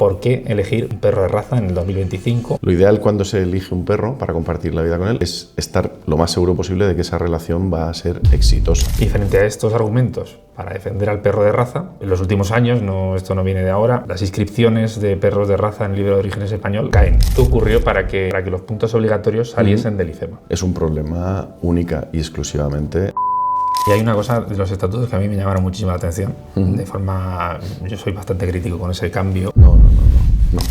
¿Por qué elegir un perro de raza en el 2025? Lo ideal cuando se elige un perro para compartir la vida con él es estar lo más seguro posible de que esa relación va a ser exitosa. Y frente a estos argumentos para defender al perro de raza, en los últimos años, esto no viene de ahora, las inscripciones de perros de raza en el libro de orígenes español caen. ¿Qué ocurrió para que los puntos obligatorios saliesen del IFEMA? Es un problema única y exclusivamente. Y hay una cosa de los estatutos que a mí me llamaron muchísimo la atención. Yo soy bastante crítico con ese cambio. No.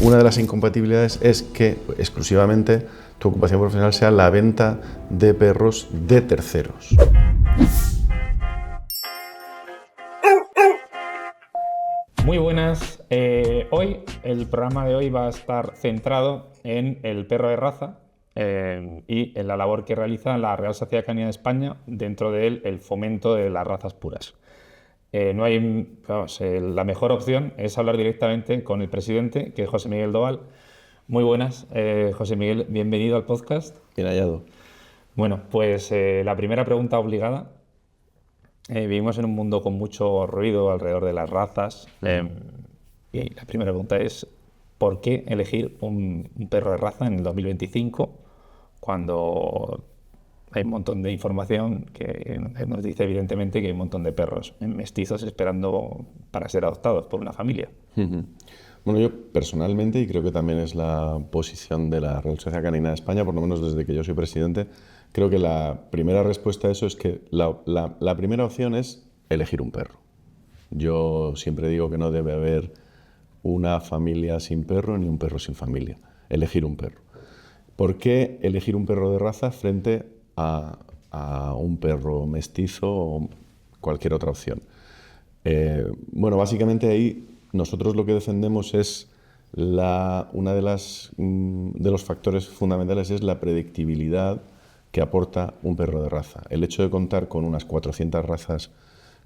Una de las incompatibilidades es que exclusivamente tu ocupación profesional sea la venta de perros de terceros. Muy buenas. Hoy, el programa de hoy va a estar centrado en el perro de raza y en la labor que realiza la Real Sociedad Canina de España, dentro de él el fomento de las razas puras. La mejor opción es hablar directamente con el presidente, que es José Miguel Doval. Muy buenas, José Miguel, bienvenido al podcast. Bien hallado. Bueno, pues la primera pregunta obligada. Vivimos en un mundo con mucho ruido alrededor de las razas. Y la primera pregunta es, ¿por qué elegir un perro de raza en el 2025 cuando hay un montón de información que nos dice evidentemente que hay un montón de perros mestizos esperando para ser adoptados por una familia? Bueno, yo personalmente, y creo que también es la posición de la Real Sociedad Canina de España, por lo menos desde que yo soy presidente, creo que la primera respuesta a eso es que la primera opción es elegir un perro. Yo siempre digo que no debe haber una familia sin perro ni un perro sin familia. Elegir un perro. ¿Por qué elegir un perro de raza frente a un perro mestizo o cualquier otra opción? Bueno, básicamente ahí nosotros lo que defendemos es uno de los factores fundamentales es la predictibilidad que aporta un perro de raza. El hecho de contar con unas 400 razas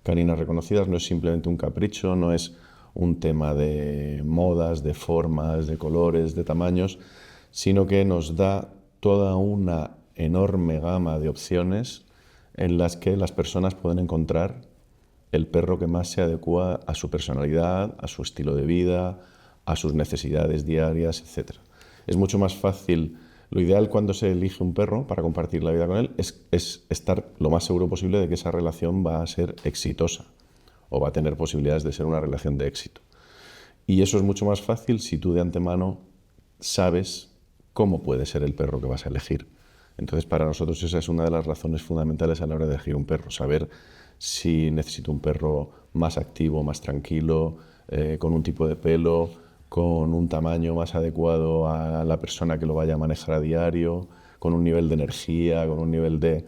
caninas reconocidas no es simplemente un capricho, no es un tema de modas, de formas, de colores, de tamaños, sino que nos da toda una enorme gama de opciones en las que las personas pueden encontrar el perro que más se adecua a su personalidad, a su estilo de vida, a sus necesidades diarias, etc. Es mucho más fácil. Lo ideal cuando se elige un perro para compartir la vida con él es estar lo más seguro posible de que esa relación va a ser exitosa o va a tener posibilidades de ser una relación de éxito. Y eso es mucho más fácil si tú de antemano sabes cómo puede ser el perro que vas a elegir. Entonces, para nosotros esa es una de las razones fundamentales a la hora de elegir un perro, saber si necesito un perro más activo, más tranquilo, con un tipo de pelo, con un tamaño más adecuado a la persona que lo vaya a manejar a diario, con un nivel de energía, con un nivel de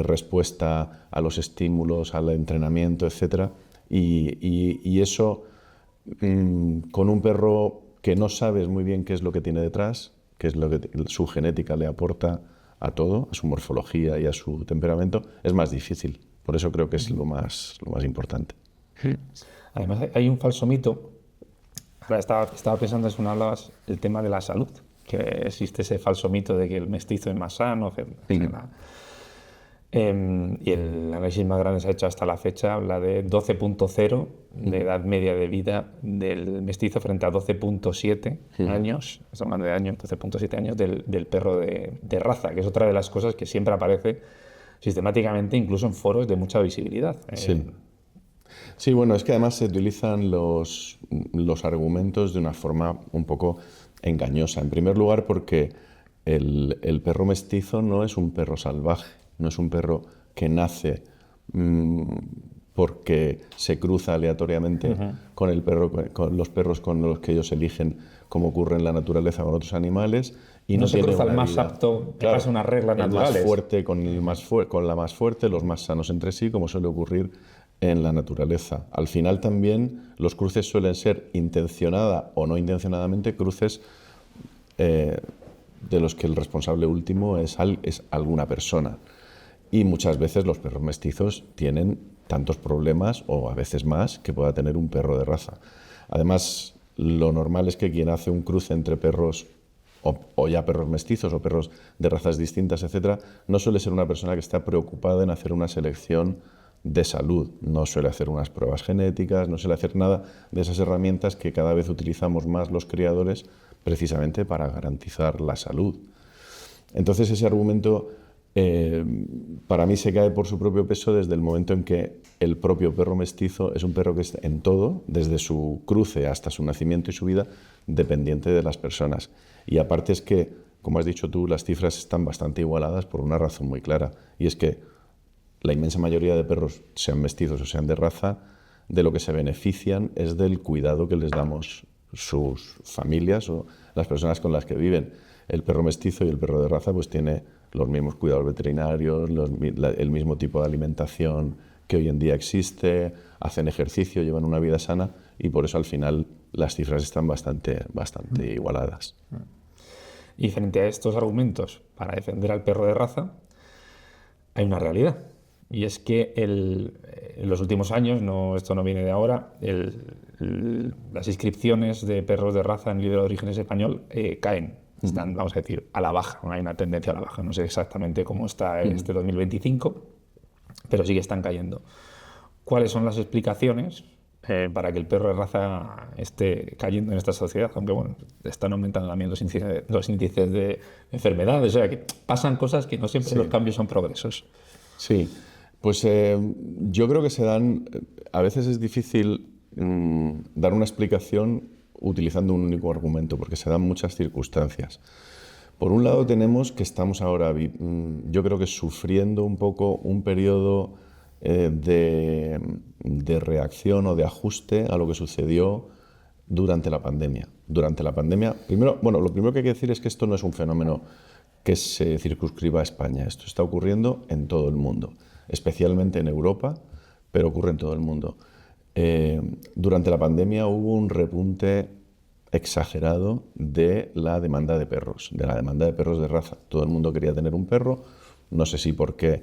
respuesta a los estímulos, al entrenamiento, etc. Y eso, con un perro que no sabes muy bien qué es lo que tiene detrás, qué es lo que su genética le aporta a todo, a su morfología y a su temperamento, es más difícil. Por eso creo que es lo más importante. Además, hay un falso mito. Ahora estaba pensando, es una hablabas, el tema de la salud, que existe ese falso mito de que el mestizo es más sano. Y el análisis más grande se ha hecho hasta la fecha, habla de 12.0 de edad media de vida del mestizo frente a 12.7 años, estamos hablando de años, 12.7 años del perro de raza, que es otra de las cosas que siempre aparece sistemáticamente, incluso en foros de mucha visibilidad. Sí, bueno, es que además se utilizan los argumentos de una forma un poco engañosa. En primer lugar, porque el perro mestizo no es un perro salvaje, no es un perro que nace porque se cruza aleatoriamente con los perros con los que ellos eligen, como ocurre en la naturaleza con otros animales. Y no se cruza el más vida. apto, que claro, pasa unas reglas naturales. El más fuerte con la más fuerte, los más sanos entre sí, como suele ocurrir en la naturaleza. Al final también los cruces suelen ser intencionada o no intencionadamente cruces de los que el responsable último es alguna persona. Y muchas veces los perros mestizos tienen tantos problemas o a veces más que pueda tener un perro de raza. Además, lo normal es que quien hace un cruce entre perros o ya perros mestizos o perros de razas distintas, etcétera, no suele ser una persona que está preocupada en hacer una selección de salud. No suele hacer unas pruebas genéticas, no suele hacer nada de esas herramientas que cada vez utilizamos más los criadores precisamente para garantizar la salud. Entonces ese argumento para mí se cae por su propio peso desde el momento en que el propio perro mestizo es un perro que es en todo, desde su cruce hasta su nacimiento y su vida, dependiente de las personas. Y aparte es que, como has dicho tú, las cifras están bastante igualadas por una razón muy clara, y es que la inmensa mayoría de perros, sean mestizos o sean de raza, de lo que se benefician es del cuidado que les damos sus familias o las personas con las que viven. El perro mestizo y el perro de raza pues tiene los mismos cuidados veterinarios, el mismo tipo de alimentación que hoy en día existe, hacen ejercicio, llevan una vida sana y por eso al final las cifras están bastante igualadas. Y frente a estos argumentos para defender al perro de raza, hay una realidad. Y es que en los últimos años, esto no viene de ahora, las inscripciones de perros de raza en el libro de orígenes español caen. Están, vamos a decir, a la baja. Hay una tendencia a la baja. No sé exactamente cómo está este 2025, pero sí que están cayendo. ¿Cuáles son las explicaciones para que el perro de raza esté cayendo en esta sociedad? Aunque, bueno, están aumentando también los índices de enfermedades. O sea, que pasan cosas que no siempre los cambios son progresos. Sí, pues yo creo que se dan... A veces es difícil dar una explicación utilizando un único argumento, porque se dan muchas circunstancias. Por un lado tenemos que estamos ahora, yo creo que sufriendo un poco un periodo de reacción o de ajuste a lo que sucedió durante la pandemia. Durante la pandemia, lo primero que hay que decir es que esto no es un fenómeno que se circunscriba a España. Esto está ocurriendo en todo el mundo, especialmente en Europa, pero ocurre en todo el mundo. Durante la pandemia hubo un repunte exagerado de la demanda de perros, de raza. Todo el mundo quería tener un perro, no sé si por qué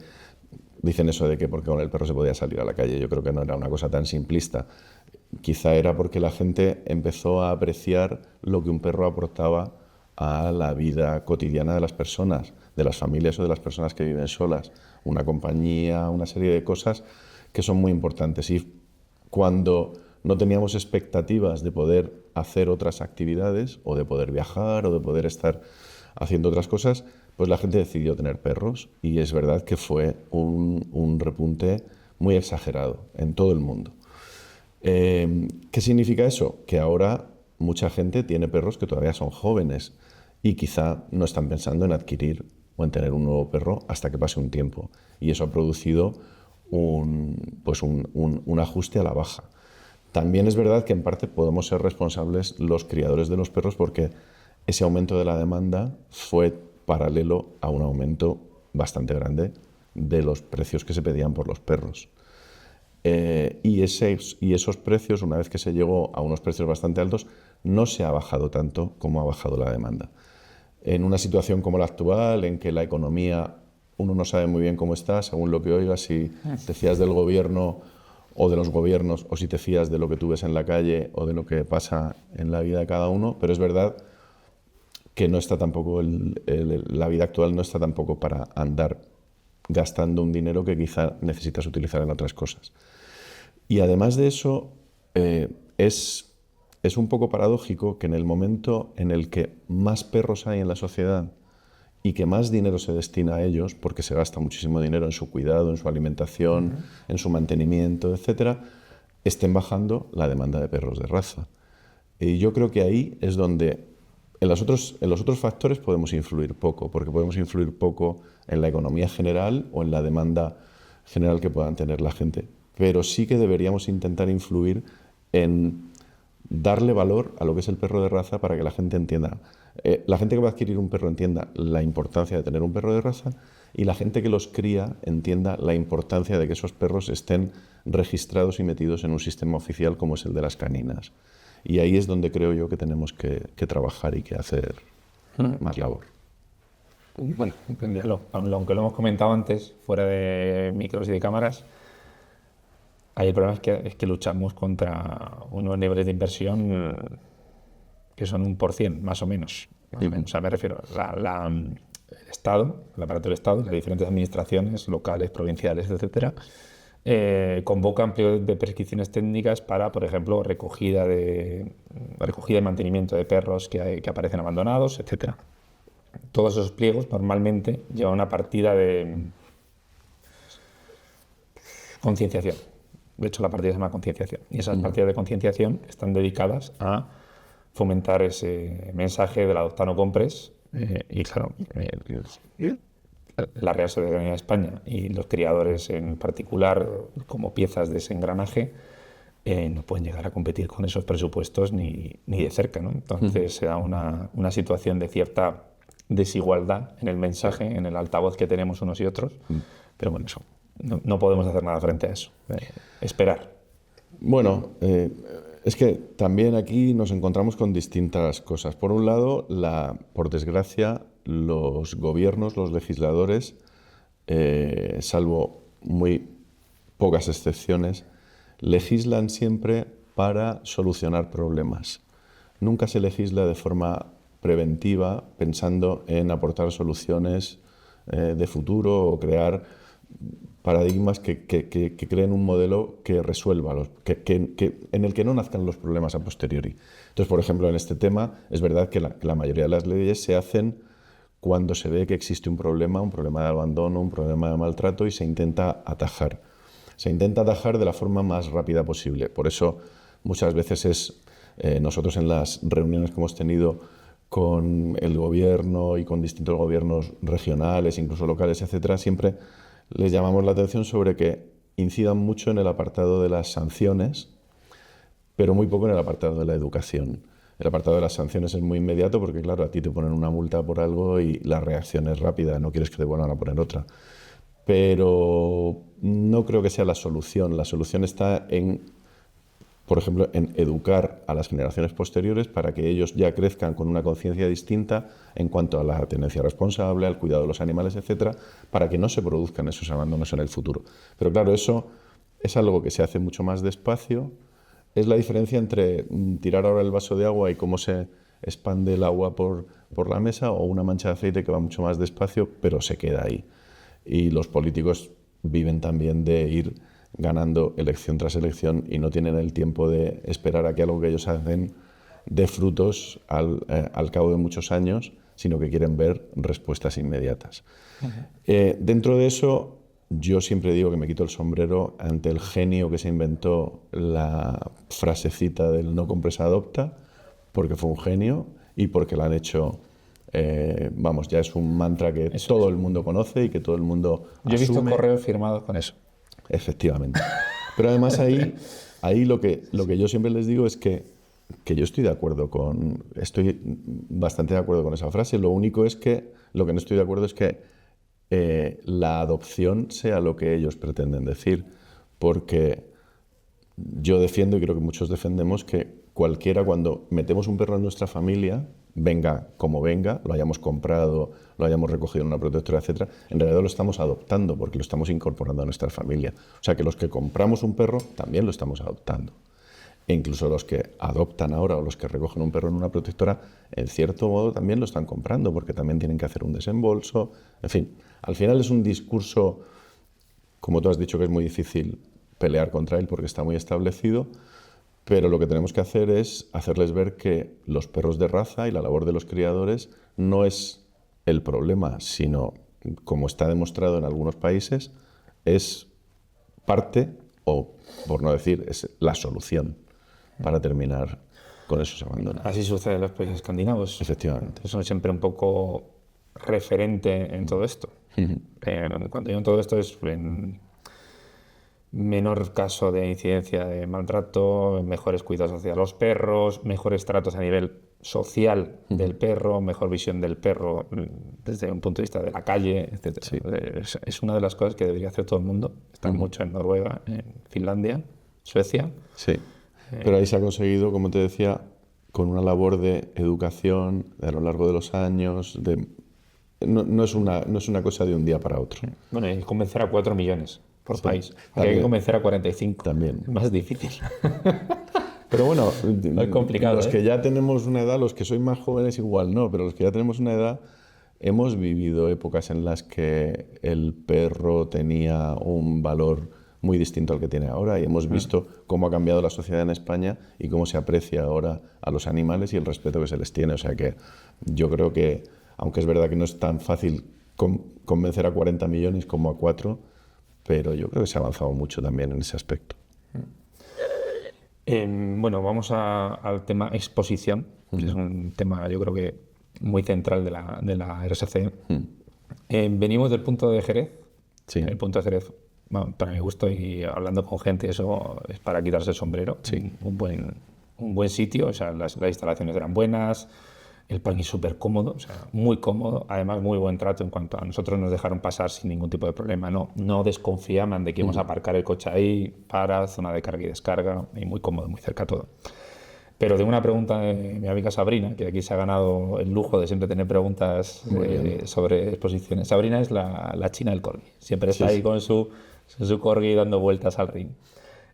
dicen eso de que porque con el perro se podía salir a la calle. Yo creo que no era una cosa tan simplista. Quizá era porque la gente empezó a apreciar lo que un perro aportaba a la vida cotidiana de las personas, de las familias o de las personas que viven solas. Una compañía, una serie de cosas que son muy importantes. Y cuando no teníamos expectativas de poder hacer otras actividades o de poder viajar o de poder estar haciendo otras cosas, pues la gente decidió tener perros y es verdad que fue un repunte muy exagerado en todo el mundo. ¿Qué significa eso? Que ahora mucha gente tiene perros que todavía son jóvenes y quizá no están pensando en adquirir o en tener un nuevo perro hasta que pase un tiempo. Y eso ha producido un ajuste a la baja. También es verdad que en parte podemos ser responsables los criadores de los perros porque ese aumento de la demanda fue paralelo a un aumento bastante grande de los precios que se pedían por los perros. Y esos precios, una vez que se llegó a unos precios bastante altos, no se ha bajado tanto como ha bajado la demanda. En una situación como la actual, en que la economía, uno no sabe muy bien cómo está, según lo que oigas, si te fías del gobierno o de los gobiernos, o si te fías de lo que tú ves en la calle o de lo que pasa en la vida de cada uno, pero es verdad que no está tampoco la vida actual no está tampoco para andar gastando un dinero que quizá necesitas utilizar en otras cosas. Y además de eso, es un poco paradójico que en el momento en el que más perros hay en la sociedad y que más dinero se destina a ellos, porque se gasta muchísimo dinero en su cuidado, en su alimentación, en su mantenimiento, etcétera, estén bajando la demanda de perros de raza. Y yo creo que ahí es donde en los otros factores podemos influir poco, porque podemos influir poco en la economía general o en la demanda general que puedan tener la gente. Pero sí que deberíamos intentar influir en darle valor a lo que es el perro de raza para que la gente entienda. La gente que va a adquirir un perro entienda la importancia de tener un perro de raza y la gente que los cría entienda la importancia de que esos perros estén registrados y metidos en un sistema oficial como es el de las caninas. Y ahí es donde creo yo que tenemos que trabajar y que hacer más labor. Bueno, aunque lo hemos comentado antes, fuera de micros y de cámaras, ahí el problema es que luchamos contra unos niveles de inversión que son 1%, más o menos. O sea, me refiero el Estado, el aparato del Estado, las diferentes administraciones locales, provinciales, etcétera, convoca amplio de prescripciones técnicas para, por ejemplo, recogida y mantenimiento de perros que aparecen abandonados, etcétera. Todos esos pliegos normalmente llevan una partida de concienciación. De hecho, la partida se llama concienciación. Y esas partidas de concienciación están dedicadas a fomentar ese mensaje del adopta no compres. Y claro, la Real Sociedad Canina de España y los criadores en particular, como piezas de ese engranaje, no pueden llegar a competir con esos presupuestos ni de cerca, ¿no? Entonces se da una situación de cierta desigualdad en el mensaje, en el altavoz que tenemos unos y otros, pero bueno, eso, no podemos hacer nada frente a eso. Esperar. Bueno, es que también aquí nos encontramos con distintas cosas. Por un lado, por desgracia, los gobiernos, los legisladores, salvo muy pocas excepciones, legislan siempre para solucionar problemas. Nunca se legisla de forma preventiva pensando en aportar soluciones de futuro o crear paradigmas que creen un modelo que resuelva, en el que no nazcan los problemas a posteriori. Entonces, por ejemplo, en este tema es verdad que la mayoría de las leyes se hacen cuando se ve que existe un problema de abandono, un problema de maltrato y se intenta atajar. Se intenta atajar de la forma más rápida posible. Por eso muchas veces nosotros en las reuniones que hemos tenido con el gobierno y con distintos gobiernos regionales, incluso locales, etcétera, siempre les llamamos la atención sobre que incidan mucho en el apartado de las sanciones, pero muy poco en el apartado de la educación. El apartado de las sanciones es muy inmediato porque, claro, a ti te ponen una multa por algo y la reacción es rápida, no quieres que te vuelvan a poner otra. Pero no creo que sea la solución. La solución está por ejemplo, en educar a las generaciones posteriores para que ellos ya crezcan con una conciencia distinta en cuanto a la tenencia responsable, al cuidado de los animales, etcétera, para que no se produzcan esos abandonos en el futuro. Pero claro, eso es algo que se hace mucho más despacio. Es la diferencia entre tirar ahora el vaso de agua y cómo se expande el agua por la mesa, o una mancha de aceite que va mucho más despacio, pero se queda ahí. Y los políticos viven también de ir ganando elección tras elección y no tienen el tiempo de esperar a que algo que ellos hacen dé frutos al cabo de muchos años, sino que quieren ver respuestas inmediatas. Dentro de eso, yo siempre digo que me quito el sombrero ante el genio que se inventó la frasecita del no compres, adopta, porque fue un genio y porque la han hecho, ya es un mantra que todo el mundo conoce y que todo el mundo asume. Yo he visto correos firmados con eso. Efectivamente. Pero además ahí lo que yo siempre les digo es que yo estoy bastante de acuerdo con esa frase. Lo único es que lo que no estoy de acuerdo es que la adopción sea lo que ellos pretenden decir, porque yo defiendo, y creo que muchos defendemos, que cualquiera, cuando metemos un perro en nuestra familia, venga como venga, lo hayamos comprado, lo hayamos recogido en una protectora, etcétera, en realidad lo estamos adoptando porque lo estamos incorporando a nuestra familia. O sea que los que compramos un perro también lo estamos adoptando. E incluso los que adoptan ahora o los que recogen un perro en una protectora, en cierto modo también lo están comprando porque también tienen que hacer un desembolso. En fin, al final es un discurso, como tú has dicho, que es muy difícil pelear contra él porque está muy establecido. Pero lo que tenemos que hacer es hacerles ver que los perros de raza y la labor de los criadores no es el problema, sino, como está demostrado en algunos países, es parte, o por no decir, es la solución para terminar con esos abandonos. Así sucede en los países escandinavos. Efectivamente. Son siempre un poco referente en todo esto. Cuando digo en todo esto es en menor caso de incidencia de maltrato, mejores cuidados hacia los perros, mejores tratos a nivel social del perro, mejor visión del perro desde un punto de vista de la calle, etc. Sí. Es una de las cosas que debería hacer todo el mundo. Está mucho en Noruega, en Finlandia, Suecia. Sí, pero ahí se ha conseguido, como te decía, con una labor de educación a lo largo de los años. No es una cosa de un día para otro. Bueno, y convencer a 4 millones por país. Hay que convencer a 45. También. Más difícil. Pero bueno, es complicado, los que ya tenemos una edad, los que sois más jóvenes igual no, pero los que ya tenemos una edad, hemos vivido épocas en las que el perro tenía un valor muy distinto al que tiene ahora y hemos visto cómo ha cambiado la sociedad en España y cómo se aprecia ahora a los animales y el respeto que se les tiene. O sea que yo creo que, aunque es verdad que no es tan fácil convencer a 40 millones como a 4, pero yo creo que se ha avanzado mucho también en ese aspecto. Bueno, vamos al tema exposición, que es un tema yo creo que muy central de la RSC. Venimos del punto de Jerez. Sí. El punto de Jerez, bueno, para mi gusto y hablando con gente, eso es para quitarse el sombrero. Sí. Un buen sitio, o sea, las instalaciones eran buenas, el parking súper cómodo, o sea, muy cómodo, además muy buen trato en cuanto a nosotros nos dejaron pasar sin ningún tipo de problema, no desconfiaban de que íbamos a aparcar el coche ahí, para zona de carga y descarga, y muy cómodo, muy cerca todo. Pero tengo una pregunta de mi amiga Sabrina, que aquí se ha ganado el lujo de siempre tener preguntas sobre exposiciones. Sabrina es la china del corgi, siempre está ahí con su corgi dando vueltas al ring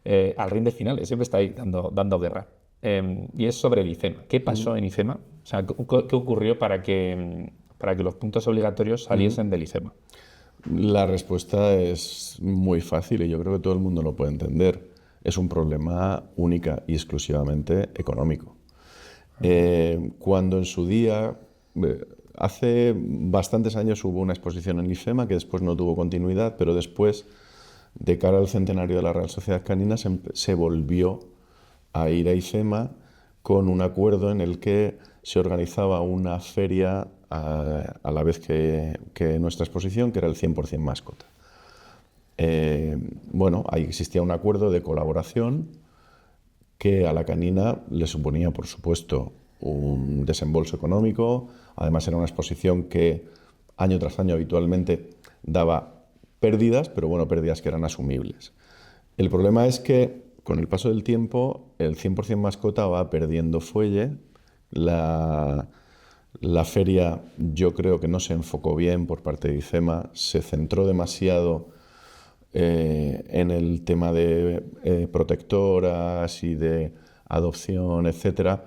de finales, siempre está ahí dando guerra. Y es sobre el IFEMA. ¿Qué pasó en IFEMA? O sea, ¿qué ocurrió para que los puntos obligatorios saliesen del IFEMA? La respuesta es muy fácil y yo creo que todo el mundo lo puede entender. Es un problema única y exclusivamente económico. Cuando en su día, hace bastantes años hubo una exposición en IFEMA que después no tuvo continuidad, pero después, de cara al centenario de la Real Sociedad Canina, se volvió a ir a IFEMA con un acuerdo en el que se organizaba una feria a la vez que nuestra exposición, que era el 100% mascota. Bueno, ahí existía un acuerdo de colaboración que a la canina le suponía, por supuesto, un desembolso económico. Además, era una exposición que año tras año habitualmente daba pérdidas, pero bueno, pérdidas que eran asumibles. El problema es que con el paso del tiempo el 100% mascota va perdiendo fuelle. La feria yo creo que no se enfocó bien por parte de IFEMA, se centró demasiado en el tema de protectoras y de adopción, etcétera.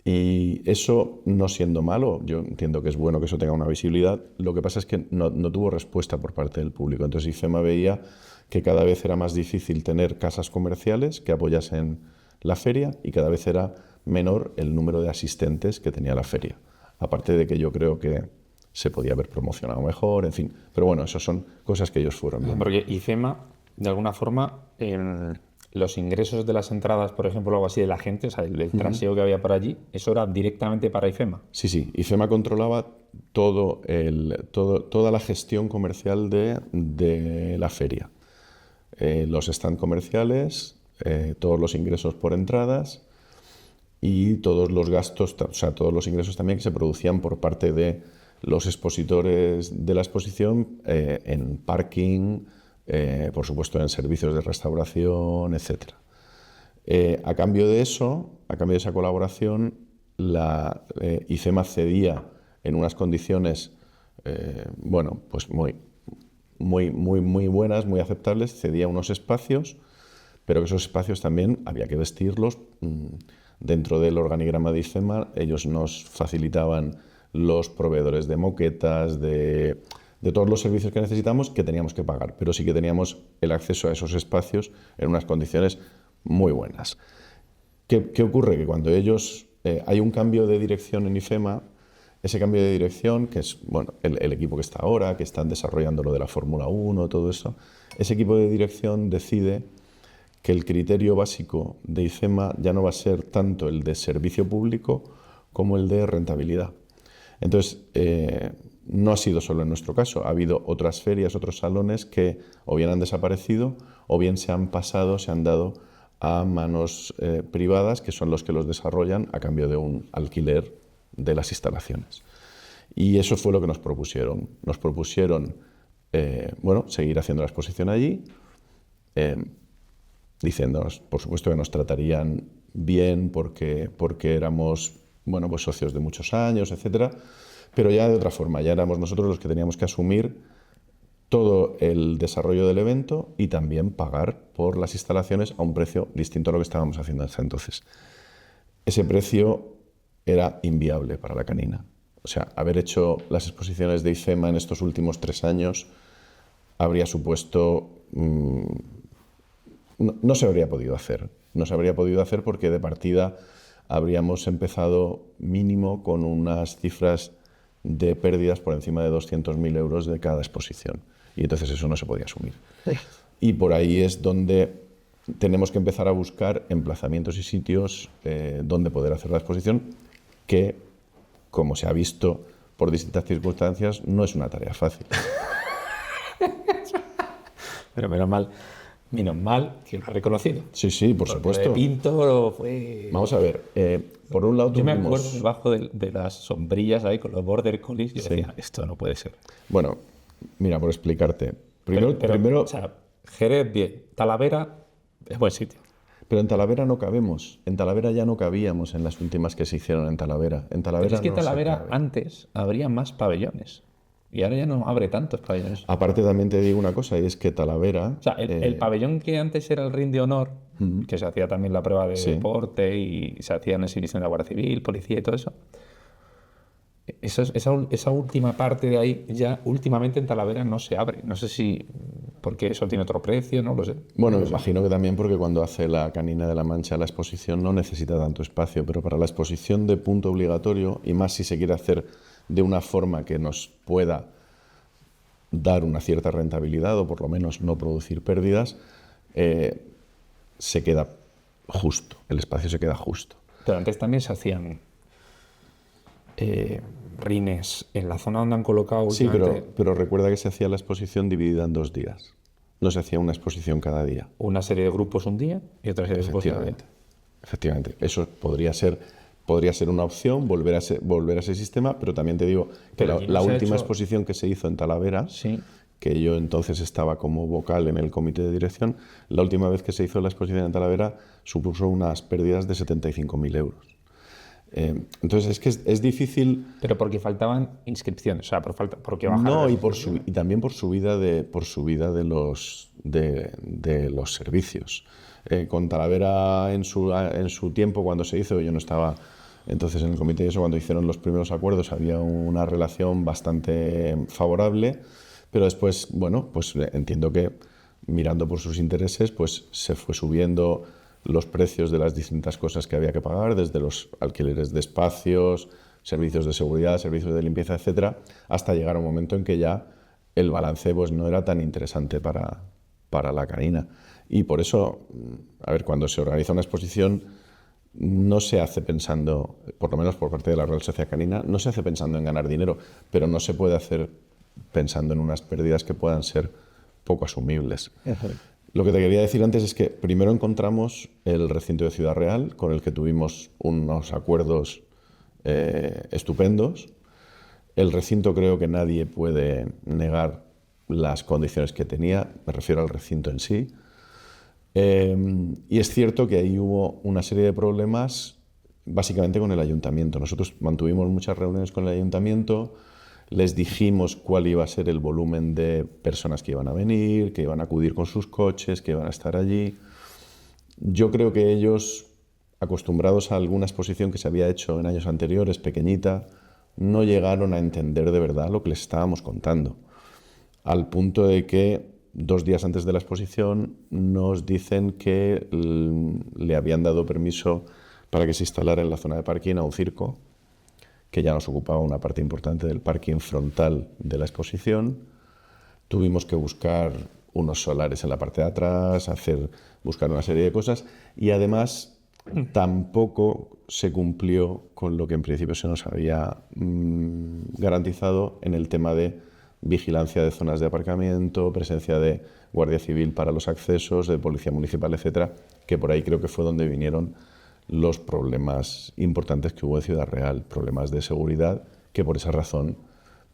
Y eso, no siendo malo, yo entiendo que es bueno que eso tenga una visibilidad, lo que pasa es que no tuvo respuesta por parte del público. Entonces IFEMA veía que cada vez era más difícil tener casas comerciales que apoyasen la feria y cada vez era menor el número de asistentes que tenía la feria. Aparte de que yo creo que se podía haber promocionado mejor, en fin. Pero bueno, esas son cosas que ellos fueron viendo. Porque IFEMA, de alguna forma, los ingresos de las entradas, por ejemplo, o algo así de la gente, o sea, el traseo que había por allí, ¿eso era directamente para IFEMA? Sí. IFEMA controlaba toda la gestión comercial de la feria. Los stand comerciales, todos los ingresos por entradas y todos los gastos, o sea, todos los ingresos también que se producían por parte de los expositores de la exposición en parking, por supuesto en servicios de restauración, etc. A cambio de eso, a cambio de esa colaboración, la IFEMA cedía en unas condiciones bueno, pues muy buenas, muy aceptables, cedía unos espacios, pero que esos espacios también había que vestirlos. Dentro del organigrama de IFEMA, ellos nos facilitaban los proveedores de moquetas, de todos los servicios que necesitamos, que teníamos que pagar, pero sí que teníamos el acceso a esos espacios en unas condiciones muy buenas. ¿Qué ocurre? Que cuando hay un cambio de dirección en IFEMA, ese cambio de dirección, que es bueno, el equipo que está ahora, que están desarrollando lo de la Fórmula 1, todo eso, ese equipo de dirección decide que el criterio básico de IFEMA ya no va a ser tanto el de servicio público como el de rentabilidad. Entonces, no ha sido solo en nuestro caso, ha habido otras ferias, otros salones que o bien han desaparecido o bien se han dado a manos privadas, que son los que los desarrollan a cambio de un alquiler de las instalaciones. Y eso fue lo que nos propusieron. Nos propusieron bueno, seguir haciendo la exposición allí, diciéndonos, por supuesto, que nos tratarían bien porque éramos bueno, pues socios de muchos años, etcétera, pero ya de otra forma, ya éramos nosotros los que teníamos que asumir todo el desarrollo del evento y también pagar por las instalaciones a un precio distinto a lo que estábamos haciendo hasta entonces. Ese precio era inviable para la canina. O sea, haber hecho las exposiciones de IFEMA en estos últimos 3 años habría supuesto no se habría podido hacer. No se habría podido hacer porque de partida habríamos empezado mínimo con unas cifras de pérdidas por encima de 200.000 euros de cada exposición. Y entonces eso no se podía asumir. Y por ahí es donde tenemos que empezar a buscar emplazamientos y sitios donde poder hacer la exposición, que, como se ha visto por distintas circunstancias, no es una tarea fácil. Pero menos mal que lo ha reconocido. Sí, sí, por supuesto. De Pinto fue... Vamos a ver, por un lado Yo me tuvimos... acuerdo debajo de las sombrillas ahí con los border collies y decía, esto no puede ser. Bueno, mira, por explicarte. Primero, o sea, Jerez, bien. Talavera es buen sitio. pero en Talavera no cabemos. En Talavera ya no cabíamos en las últimas que se hicieron en Talavera. En Talavera Pero es que no se Talavera cabe. antes habría más pabellones. Y ahora ya no abre tantos pabellones. Aparte también te digo una cosa, y es que Talavera... O sea, el pabellón que antes era el Ring de Honor, que se hacía también la prueba de Sí. deporte y se hacían exhibiciones de la Guardia Civil, policía y todo eso. Esa última parte de ahí ya últimamente en Talavera no se abre. No sé si porque eso tiene otro precio, no lo sé. Bueno, me imagino que también porque cuando hace la Canina de la Mancha la exposición no necesita tanto espacio, pero para la exposición de punto obligatorio, y más si se quiere hacer de una forma que nos pueda dar una cierta rentabilidad o por lo menos no producir pérdidas, se queda justo, el espacio se queda justo. Pero antes también se hacían rines en la zona donde han colocado Sí, últimamente pero recuerda que se hacía la exposición dividida en 2 días. No se hacía una exposición cada día. una serie de grupos un día y otra serie de grupos otro día. Efectivamente. Eso podría ser una opción, volver a ese sistema, pero también te digo que Pero aquí no la se ha última hecho- exposición que se hizo en Talavera, Sí. que yo entonces estaba como vocal en el comité de dirección, la última vez que se hizo la exposición en Talavera supuso unas pérdidas de 75.000 euros. Entonces es que es difícil... Pero porque faltaban inscripciones, o sea, porque bajaron No, las y también por subida de los servicios. Con Talavera en su tiempo, cuando se hizo, yo no estaba entonces en el comité y eso, cuando hicieron los primeros acuerdos había una relación bastante favorable, pero después, bueno, pues entiendo que mirando por sus intereses, pues se fue subiendo los precios de las distintas cosas que había que pagar, desde los alquileres de espacios, servicios de seguridad, servicios de limpieza, etcétera, hasta llegar a un momento en que ya el balance pues, no era tan interesante para la Canina. Y por eso, a ver, cuando se organiza una exposición, no se hace pensando, por lo menos por parte de la Real Sociedad Canina, no se hace pensando en ganar dinero, pero no se puede hacer pensando en unas pérdidas que puedan ser poco asumibles. Lo que te quería decir antes es que primero encontramos el recinto de Ciudad Real, con el que tuvimos unos acuerdos estupendos. El recinto creo que nadie puede negar las condiciones que tenía, me refiero al recinto en sí. Y es cierto que ahí hubo una serie de problemas, básicamente con el ayuntamiento. Nosotros mantuvimos muchas reuniones con el ayuntamiento, les dijimos cuál iba a ser el volumen de personas que iban a venir, que iban a acudir con sus coches, que iban a estar allí. Yo creo que ellos, acostumbrados a alguna exposición que se había hecho en años anteriores, pequeñita, no llegaron a entender de verdad lo que les estábamos contando. Al punto de que 2 días antes de la exposición nos dicen que le habían dado permiso para que se instalara en la zona de parking a un circo, que ya nos ocupaba una parte importante del parking frontal de la exposición. Tuvimos que buscar unos solares en la parte de atrás, buscar una serie de cosas y además tampoco se cumplió con lo que en principio se nos había garantizado en el tema de vigilancia de zonas de aparcamiento, presencia de Guardia Civil para los accesos, de Policía Municipal, etcétera, que por ahí creo que fue donde vinieron los problemas importantes que hubo en Ciudad Real, problemas de seguridad, que por esa razón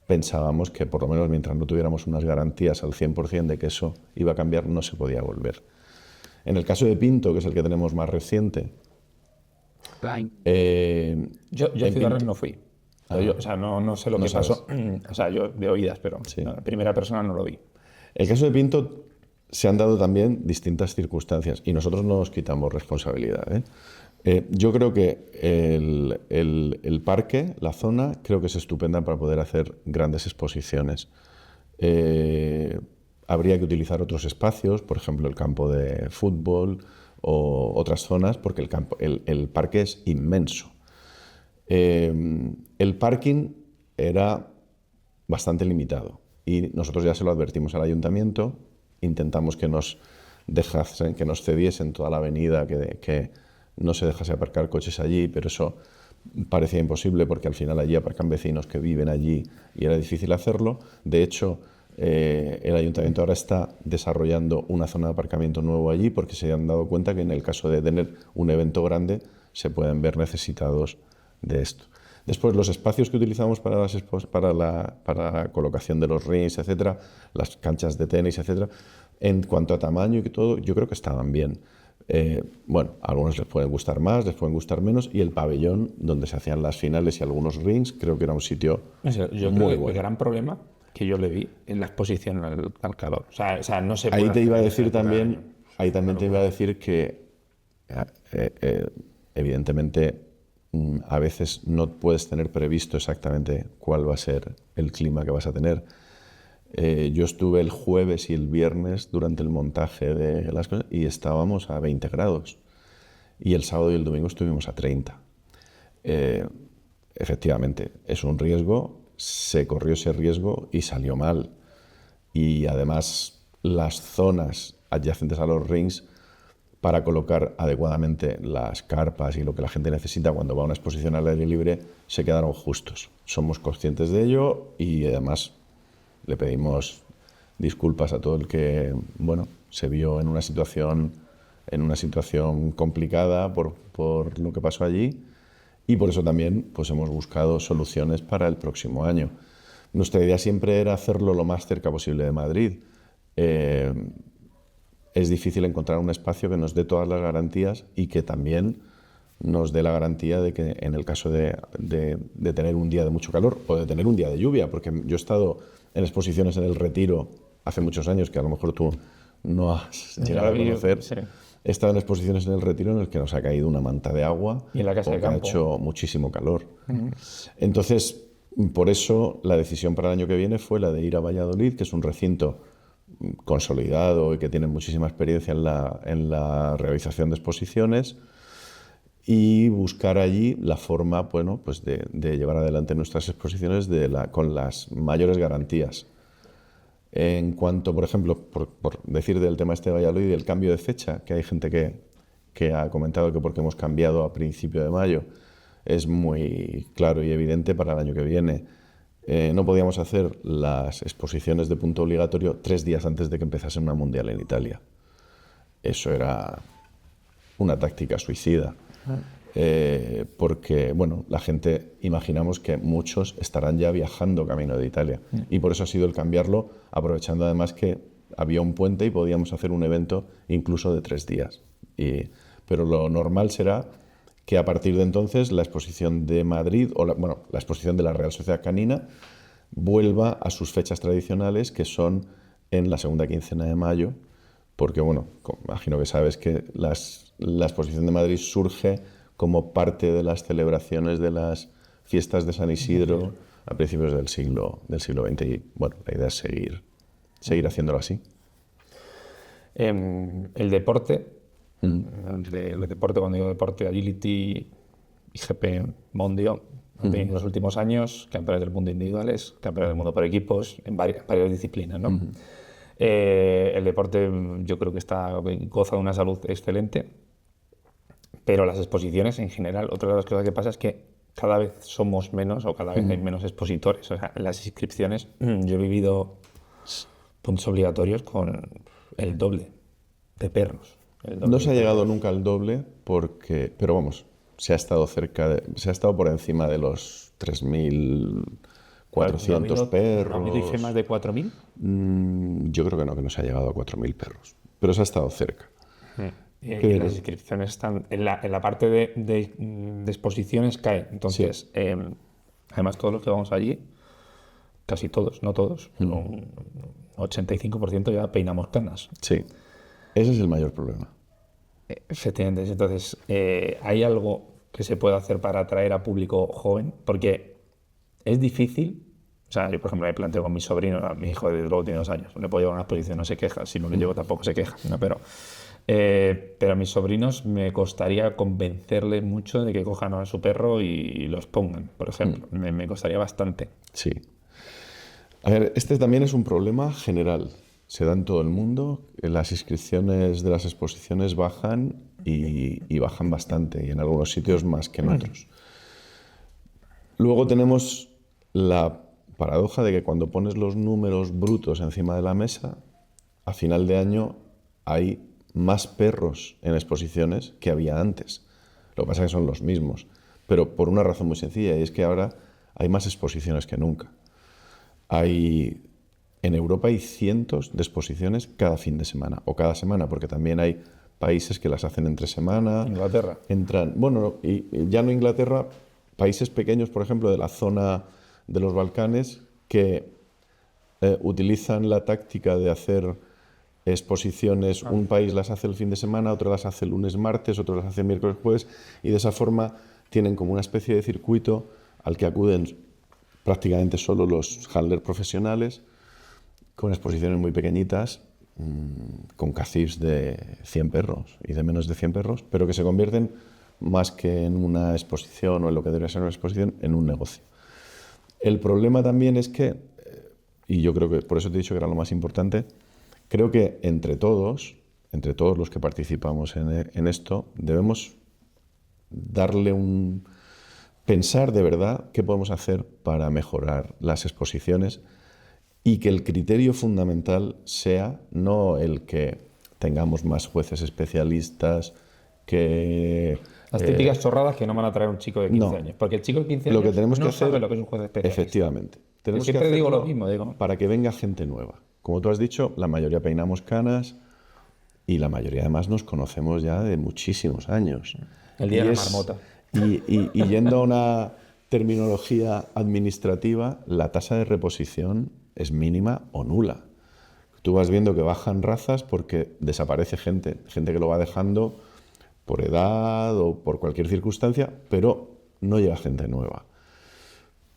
pensábamos que por lo menos mientras no tuviéramos unas garantías al 100% de que eso iba a cambiar, no se podía volver. En el caso de Pinto, que es el que tenemos más reciente... Yo a Ciudad Real no fui. O sea, no sé lo No que sabes. pasó. O sea, yo de oídas, pero Sí. no, en primera persona no lo vi. El caso de Pinto se han dado también distintas circunstancias y nosotros no nos quitamos responsabilidad, ¿eh? Yo creo que el parque, la zona, creo que es estupenda para poder hacer grandes exposiciones. habría que utilizar otros espacios, por ejemplo, el campo de fútbol o otras zonas, porque el parque es inmenso. El parking era bastante limitado y nosotros ya se lo advertimos al ayuntamiento, intentamos que nos dejasen, que nos cediesen toda la avenida, que no se dejase aparcar coches allí, pero eso parecía imposible porque al final allí aparcan vecinos que viven allí y era difícil hacerlo. De hecho, el ayuntamiento ahora está desarrollando una zona de aparcamiento nuevo allí porque se han dado cuenta que en el caso de tener un evento grande se pueden ver necesitados de esto. Después, los espacios que utilizamos para la colocación de los rings, etcétera, las canchas de tenis, etcétera, en cuanto a tamaño y todo, yo creo que estaban bien. Bueno, a algunos les pueden gustar más, les pueden gustar menos, y el pabellón donde se hacían las finales y algunos rings, creo que era un sitio yo muy creo que bueno. el gran problema que yo le vi en la exposición al calor. O sea, no se puede Ahí te iba a hacer decir esa época también, de- ahí también te iba a decir que evidentemente a veces no puedes tener previsto exactamente cuál va a ser el clima que vas a tener. Yo estuve el jueves y el viernes durante el montaje de las cosas y estábamos a 20 grados. Y el sábado y el domingo estuvimos a 30. Efectivamente, es un riesgo, se corrió ese riesgo y salió mal. Y además las zonas adyacentes a los rings para colocar adecuadamente las carpas y lo que la gente necesita cuando va a una exposición al aire libre se quedaron justos. Somos conscientes de ello y además le pedimos disculpas a todo el que, bueno, se vio en una situación complicada por lo que pasó allí y por eso también pues hemos buscado soluciones para el próximo año. Nuestra idea siempre era hacerlo lo más cerca posible de Madrid. Es difícil encontrar un espacio que nos dé todas las garantías y que también nos dé la garantía de que en el caso de tener un día de mucho calor o de tener un día de lluvia, porque yo he estado en exposiciones en el Retiro hace muchos años que a lo mejor tú no has llegado a conocer. Sí. He estado en exposiciones en el Retiro en el que nos ha caído una manta de agua Y en la casa de porque ha campo. hecho muchísimo calor. Entonces, por eso la decisión para el año que viene fue la de ir a Valladolid, que es un recinto consolidado y que tiene muchísima experiencia en la realización de exposiciones, y buscar allí la forma, bueno, pues de llevar adelante nuestras exposiciones con las mayores garantías. En cuanto, por ejemplo, por decir del tema este de Valladolid, del cambio de fecha, que hay gente que ha comentado que porque hemos cambiado a principio de mayo, es muy claro y evidente para el año que viene. No podíamos hacer las exposiciones de punto obligatorio 3 días antes de que empezase una mundial en Italia. Eso era una táctica suicida. Porque, bueno, la gente, imaginamos que muchos estarán ya viajando camino de Italia. Y por eso ha sido el cambiarlo, aprovechando además que había un puente y podíamos hacer un evento incluso de 3 días. Pero lo normal será que a partir de entonces la exposición de Madrid, o la exposición de la Real Sociedad Canina, vuelva a sus fechas tradicionales, que son en la segunda quincena de mayo, porque, bueno, imagino que sabes que la exposición de Madrid surge como parte de las celebraciones de las fiestas de San Isidro a principios del siglo XX. Y, bueno, la idea es seguir haciéndolo así. El deporte, el deporte, cuando digo deporte, agility, IGP, Mondio, han tenido en los últimos años campeones del mundo individuales, campeones del mundo por equipos, en varias disciplinas, ¿no? El deporte yo creo que goza de una salud excelente, pero las exposiciones en general, otra de las cosas que pasa es que cada vez somos menos o cada vez hay menos expositores. O sea, en las inscripciones yo he vivido puntos obligatorios con el doble de perros. No se ha llegado nunca al doble, pero vamos, se ha estado por encima de los 3.400 perros. ¿No dice más de 4.000? Yo creo que no se ha llegado a 4.000 perros, pero se ha estado cerca. Y las inscripciones están en la parte de exposiciones cae. Entonces, además todos los que vamos allí, casi todos, no todos, un 85% ya peinamos canas. Sí, ese es el mayor problema. Efectivamente. Entonces, ¿hay algo que se puede hacer para atraer a público joven? Porque es difícil, O sea, yo, por ejemplo, me planteo con mi sobrino, a mi hijo de luego tiene 2 años, le puedo llevar a una exposición, no se queja, si no le llevo tampoco se queja, ¿no? Pero a mis sobrinos me costaría convencerles mucho de que cojan a su perro y los pongan, por ejemplo. Me costaría bastante. Sí. A ver, este también es un problema general. Se da en todo el mundo. Las inscripciones de las exposiciones bajan y bajan bastante, y en algunos sitios más que en otros. Luego tenemos la paradoja de que cuando pones los números brutos encima de la mesa, a final de año hay más perros en exposiciones que había antes. Lo que pasa es que son los mismos, pero por una razón muy sencilla, y es que ahora hay más exposiciones que nunca. En Europa hay cientos de exposiciones cada fin de semana, o cada semana, porque también hay países que las hacen entre semana. Inglaterra. Bueno, y ya no Inglaterra, países pequeños, por ejemplo, de la zona de los Balcanes, que utilizan la táctica de hacer exposiciones, un país las hace el fin de semana, otro las hace el lunes, martes, otro las hace miércoles, jueves, y de esa forma tienen como una especie de circuito al que acuden prácticamente solo los handlers profesionales, con exposiciones muy pequeñitas, con cacifs de 100 perros y de menos de 100 perros, pero que se convierten más que en una exposición o en lo que debería ser una exposición, en un negocio. El problema también es que, y yo creo que por eso te he dicho que era lo más importante, creo que entre todos los que participamos en esto, debemos pensar de verdad qué podemos hacer para mejorar las exposiciones, y que el criterio fundamental sea no el que tengamos más jueces especialistas, que... Las típicas chorradas que no van a traer un chico de 15 años. Porque el chico de 15 años lo que tenemos no que hacer, sabe lo que es un juez especialista. Efectivamente. Tenemos siempre que digo lo mismo. Digo. Para que venga gente nueva. Como tú has dicho, la mayoría peinamos canas y la mayoría además nos conocemos ya de muchísimos años. El día de la marmota. Y yendo a una terminología administrativa, la tasa de reposición es mínima o nula. Tú vas viendo que bajan razas porque desaparece gente que lo va dejando por edad o por cualquier circunstancia, pero no llega gente nueva.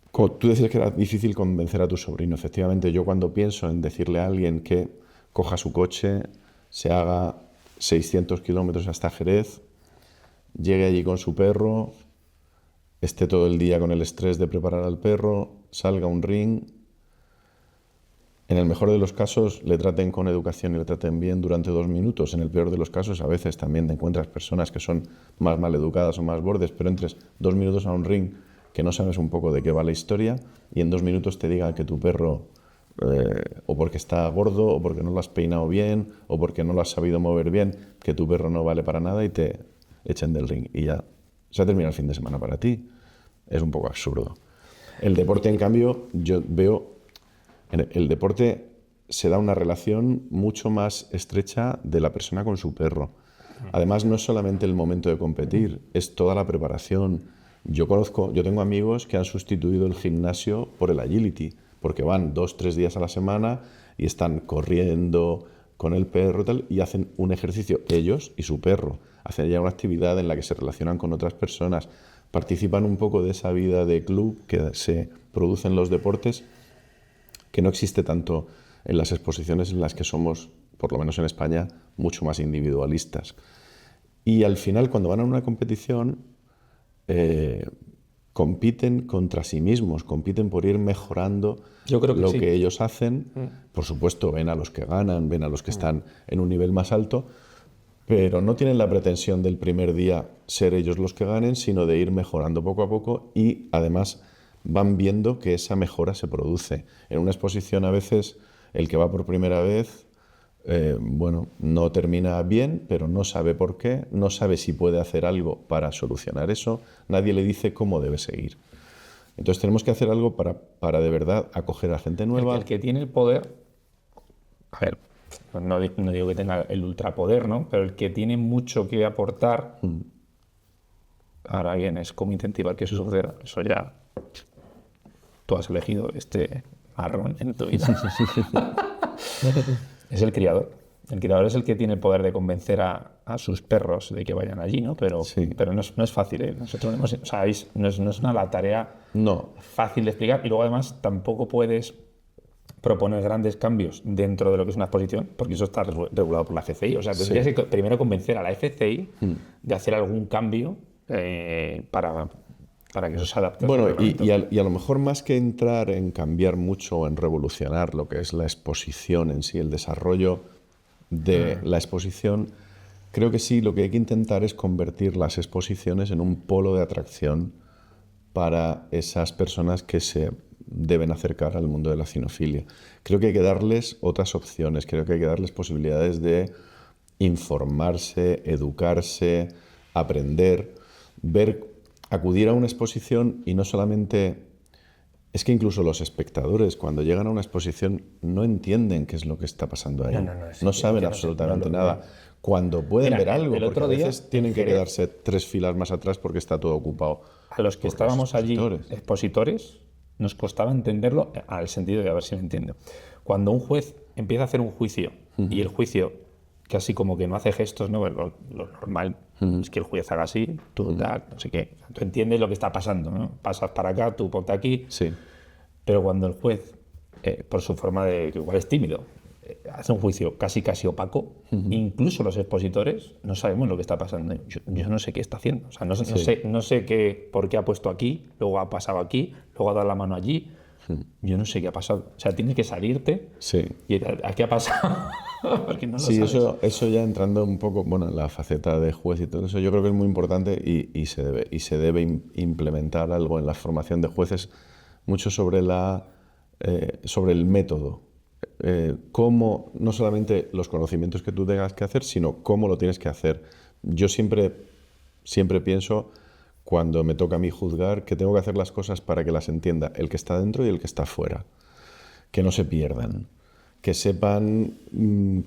Como tú decías que era difícil convencer a tu sobrino. Efectivamente, yo cuando pienso en decirle a alguien que coja su coche, se haga 600 kilómetros hasta Jerez, llegue allí con su perro, esté todo el día con el estrés de preparar al perro, salga a un ring, en el mejor de los casos le traten con educación y le traten bien durante 2 minutos. En el peor de los casos a veces también te encuentras personas que son más mal educadas o más bordes, pero entres 2 minutos a un ring que no sabes un poco de qué va la historia y en 2 minutos te diga que tu perro o porque está gordo o porque no lo has peinado bien o porque no lo has sabido mover bien, que tu perro no vale para nada y te echen del ring y ya se ha terminado el fin de semana para ti. Es un poco absurdo. El deporte, en cambio, yo veo... En el deporte se da una relación mucho más estrecha de la persona con su perro. Además, no es solamente el momento de competir, es toda la preparación. Yo tengo amigos que han sustituido el gimnasio por el agility, porque van 2-3 días a la semana y están corriendo con el perro y tal, y hacen un ejercicio, ellos y su perro. Hacen ya una actividad en la que se relacionan con otras personas, participan un poco de esa vida de club que se produce en los deportes, que no existe tanto en las exposiciones en las que somos, por lo menos en España, mucho más individualistas. Y al final, cuando van a una competición, compiten contra sí mismos, compiten por ir mejorando que ellos hacen. Por supuesto, ven a los que ganan, ven a los que están en un nivel más alto, pero no tienen la pretensión del primer día ser ellos los que ganen, sino de ir mejorando poco a poco y, además, van viendo que esa mejora se produce. En una exposición a veces el que va por primera vez, no termina bien, pero no sabe por qué, no sabe si puede hacer algo para solucionar eso, nadie le dice cómo debe seguir. Entonces tenemos que hacer algo para de verdad acoger a gente nueva. El que tiene el poder, a ver, no digo que tenga el ultrapoder, ¿no? Pero el que tiene mucho que aportar, ahora bien, es cómo incentivar que eso suceda. Eso ya... Tú has elegido este marrón en tu vida. Es el criador. el criador es el que tiene el poder de convencer a sus perros de que vayan allí, ¿no? Pero no es fácil, ¿eh? Nosotros o sea, no es una tarea fácil de explicar, y luego además tampoco puedes proponer grandes cambios dentro de lo que es una exposición, porque eso está regulado por la FCI. O sea, tendrías que primero convencer a la FCI de hacer algún cambio para que eso se adapte. Bueno, y a lo mejor más que entrar en cambiar mucho o en revolucionar lo que es la exposición en sí, el desarrollo de la exposición, creo que sí, lo que hay que intentar es convertir las exposiciones en un polo de atracción para esas personas que se deben acercar al mundo de la cinofilia. Creo que hay que darles otras opciones, creo que hay que darles posibilidades de informarse, educarse, aprender, acudir a una exposición y no solamente... Es que incluso los espectadores, cuando llegan a una exposición, no entienden qué es lo que está pasando ahí. No saben absolutamente nada. Cuando pueden ver algo, porque a veces tienen que quedarse 3 filas más atrás porque está todo ocupado. A los que estábamos allí, expositores, nos costaba entenderlo al sentido de, a ver si me entiendo. Cuando un juez empieza a hacer un juicio y el juicio casi como que no hace gestos, ¿no? Lo normal es que el juez haga así, tú no sé qué. Tú entiendes lo que está pasando, ¿no? Pasas para acá, tú ponte aquí. Sí. Pero cuando el juez, por su forma de, que igual es tímido, hace un juicio casi opaco, incluso los expositores no sabemos lo que está pasando. Yo no sé qué está haciendo. O sea, no sé por qué ha puesto aquí, luego ha pasado aquí, luego ha dado la mano allí. Yo no sé qué ha pasado. O sea, tienes que salirte y ¿a qué ha pasado? Porque no lo sabes. Eso ya entrando un poco en la faceta de juez y todo eso, yo creo que es muy importante y se debe implementar algo en la formación de jueces, mucho sobre el método. Cómo, no solamente los conocimientos que tú tengas que hacer, sino cómo lo tienes que hacer. Yo siempre pienso, cuando me toca a mí juzgar, que tengo que hacer las cosas para que las entienda el que está dentro y el que está fuera. Que no se pierdan. Que sepan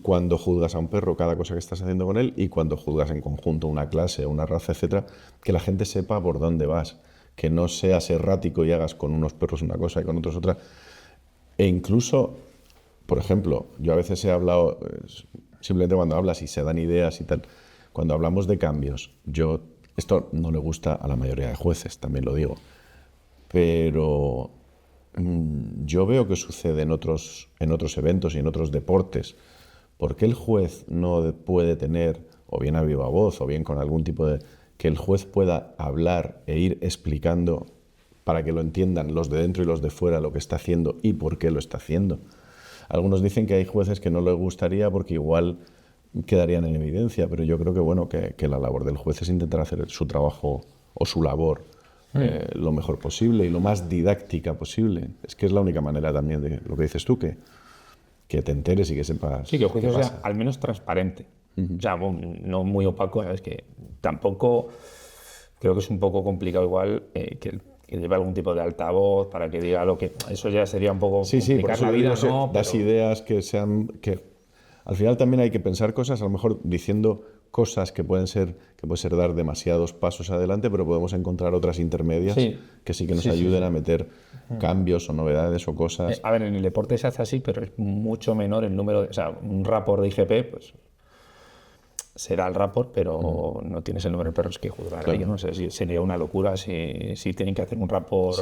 cuando juzgas a un perro cada cosa que estás haciendo con él, y cuando juzgas en conjunto una clase, una raza, etcétera, que la gente sepa por dónde vas. Que no seas errático y hagas con unos perros una cosa y con otros otra. E incluso, por ejemplo, yo a veces he hablado, simplemente cuando hablas y se dan ideas y tal, cuando hablamos de cambios, esto no le gusta a la mayoría de jueces, también lo digo, pero yo veo que sucede en otros eventos y en otros deportes. ¿Por qué el juez no puede tener, o bien a viva voz, o bien con algún tipo de... que el juez pueda hablar e ir explicando para que lo entiendan los de dentro y los de fuera lo que está haciendo y por qué lo está haciendo? Algunos dicen que hay jueces que no les gustaría porque igual quedarían en evidencia, pero yo creo que la labor del juez es intentar hacer su trabajo o su labor lo mejor posible y lo más didáctica posible. Es que es la única manera también de lo que dices tú, que te enteres y que sepas. Sí, que el juicio sea al menos transparente. O sea, no muy opaco, ¿sabes? Que tampoco creo que es un poco complicado igual que lleve algún tipo de altavoz para que diga lo que... Eso ya sería un poco complicar la vida, ¿no? Das ideas que sean... que al final también hay que pensar cosas, a lo mejor diciendo cosas que puede ser dar demasiados pasos adelante, pero podemos encontrar otras intermedias que sí que nos ayuden a meter cambios o novedades o cosas. A ver, en el deporte se hace así, pero es mucho menor el número de... O sea, un rapport de IGP, pues se da el rapport, pero no tienes el número de perros que juzgar. Claro. Yo no sé si sería una locura si tienen que hacer un rapport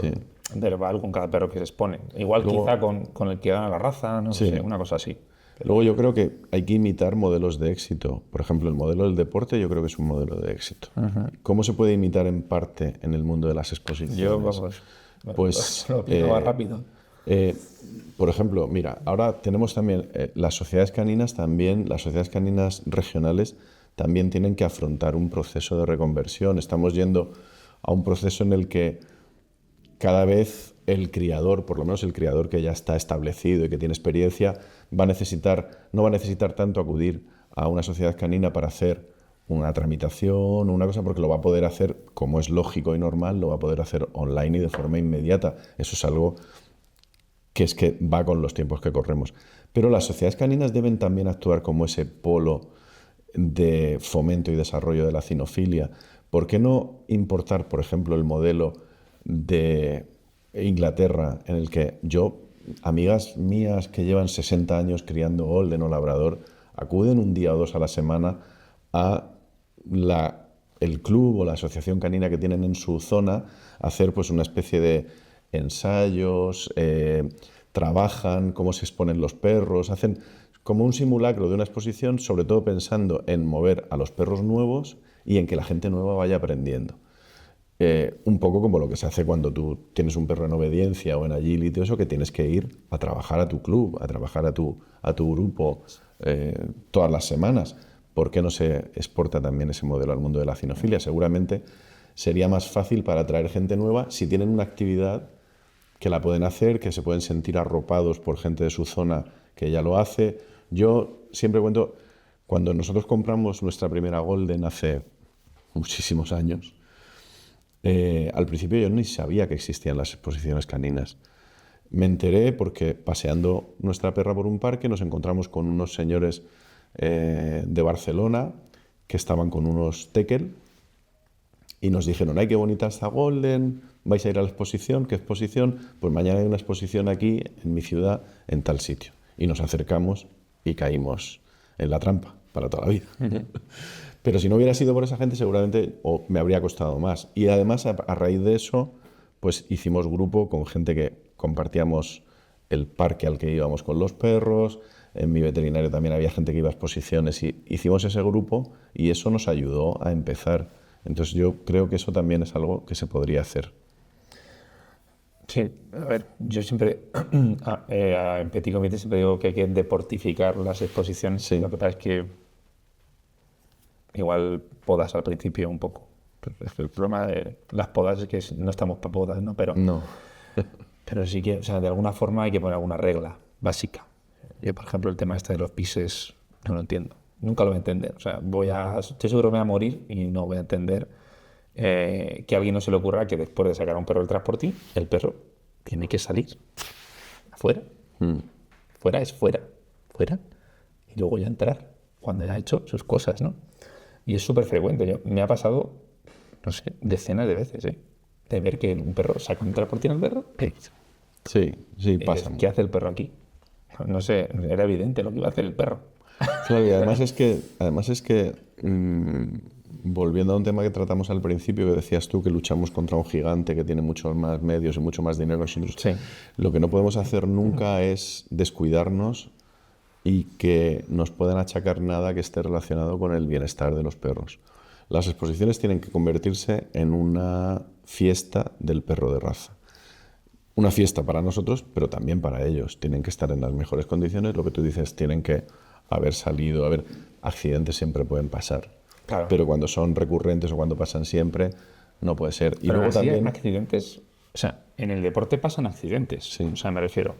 verbal con cada perro que se expone. Igual luego, quizá con el que gana la raza, no sé, una cosa así. Pero... Luego yo creo que hay que imitar modelos de éxito. Por ejemplo, el modelo del deporte yo creo que es un modelo de éxito. ¿Cómo se puede imitar en parte en el mundo de las exposiciones? Yo, pues lo opinaba rápido. Por ejemplo, mira, ahora tenemos también las sociedades caninas regionales también tienen que afrontar un proceso de reconversión. Estamos yendo a un proceso en el que cada vez el criador, por lo menos el criador que ya está establecido y que tiene experiencia, no va a necesitar tanto acudir a una sociedad canina para hacer una tramitación o una cosa, porque lo va a poder hacer, como es lógico y normal, lo va a poder hacer online y de forma inmediata. Eso es algo que va con los tiempos que corremos. Pero las sociedades caninas deben también actuar como ese polo de fomento y desarrollo de la cinofilia. ¿Por qué no importar, por ejemplo, el modelo de Inglaterra, en el que amigas mías que llevan 60 años criando golden o labrador, acuden un día o dos a la semana a el club o la asociación canina que tienen en su zona a hacer pues una especie de ensayos, trabajan cómo se exponen los perros, hacen como un simulacro de una exposición, sobre todo pensando en mover a los perros nuevos y en que la gente nueva vaya aprendiendo. Un poco como lo que se hace cuando tú tienes un perro en obediencia o en agility, eso que tienes que ir a trabajar a tu club, a trabajar a tu grupo todas las semanas. ¿Por qué no se exporta también ese modelo al mundo de la cinofilia? Seguramente sería más fácil para atraer gente nueva si tienen una actividad que la pueden hacer, que se pueden sentir arropados por gente de su zona que ya lo hace. Yo siempre cuento, cuando nosotros compramos nuestra primera Golden hace muchísimos años, al principio yo ni sabía que existían las exposiciones caninas. Me enteré porque paseando nuestra perra por un parque nos encontramos con unos señores de Barcelona que estaban con unos tekel y nos dijeron, ¡ay, qué bonita esta Golden! ¿Vais a ir a la exposición? ¿Qué exposición? Pues mañana hay una exposición aquí en mi ciudad, en tal sitio. Y nos acercamos y caímos en la trampa para toda la vida. Pero si no hubiera sido por esa gente, seguramente me habría costado más. Y además, a raíz de eso, pues hicimos grupo con gente que compartíamos el parque al que íbamos con los perros. En mi veterinario también había gente que iba a exposiciones y hicimos ese grupo y eso nos ayudó a empezar. Entonces yo creo que eso también es algo que se podría hacer. Sí, a ver, yo siempre, en Petit Comité siempre digo que hay que deportificar las exposiciones. Sí. Lo que pasa es que igual podas al principio un poco. Es que el problema de las podas es que no estamos para podas, ¿no? No. Pero sí que, o sea, de alguna forma hay que poner alguna regla básica. Yo, por ejemplo, el tema este de los pises no lo entiendo. Nunca lo voy a entender. O sea, estoy seguro que me voy a morir y no voy a entender que a alguien no se le ocurra que después de sacar a un perro del transportín, el perro tiene que salir afuera. Fuera es fuera. Fuera. Y luego ya entrar cuando ya ha hecho sus cosas, ¿no? Y es súper frecuente. Me ha pasado, no sé, decenas de veces, de ver que un perro saca un transportín al perro. Sí, pasa. ¿Qué hace el perro aquí? No sé, era evidente lo que iba a hacer el perro. Claro, y además es que volviendo a un tema que tratamos al principio, que decías tú que luchamos contra un gigante que tiene muchos más medios y mucho más dinero, sí. Lo que no podemos hacer nunca es descuidarnos y que nos puedan achacar nada que esté relacionado con el bienestar de los perros. Las exposiciones tienen que convertirse en una fiesta del perro de raza. Una fiesta para nosotros, pero también para ellos. Tienen que estar en las mejores condiciones. Lo que tú dices, tienen que haber salido. Accidentes siempre pueden pasar. Claro. Pero cuando son recurrentes o cuando pasan siempre, no puede ser. Y pero luego también accidentes, o sea, en el deporte pasan accidentes. Sí. O sea, me refiero,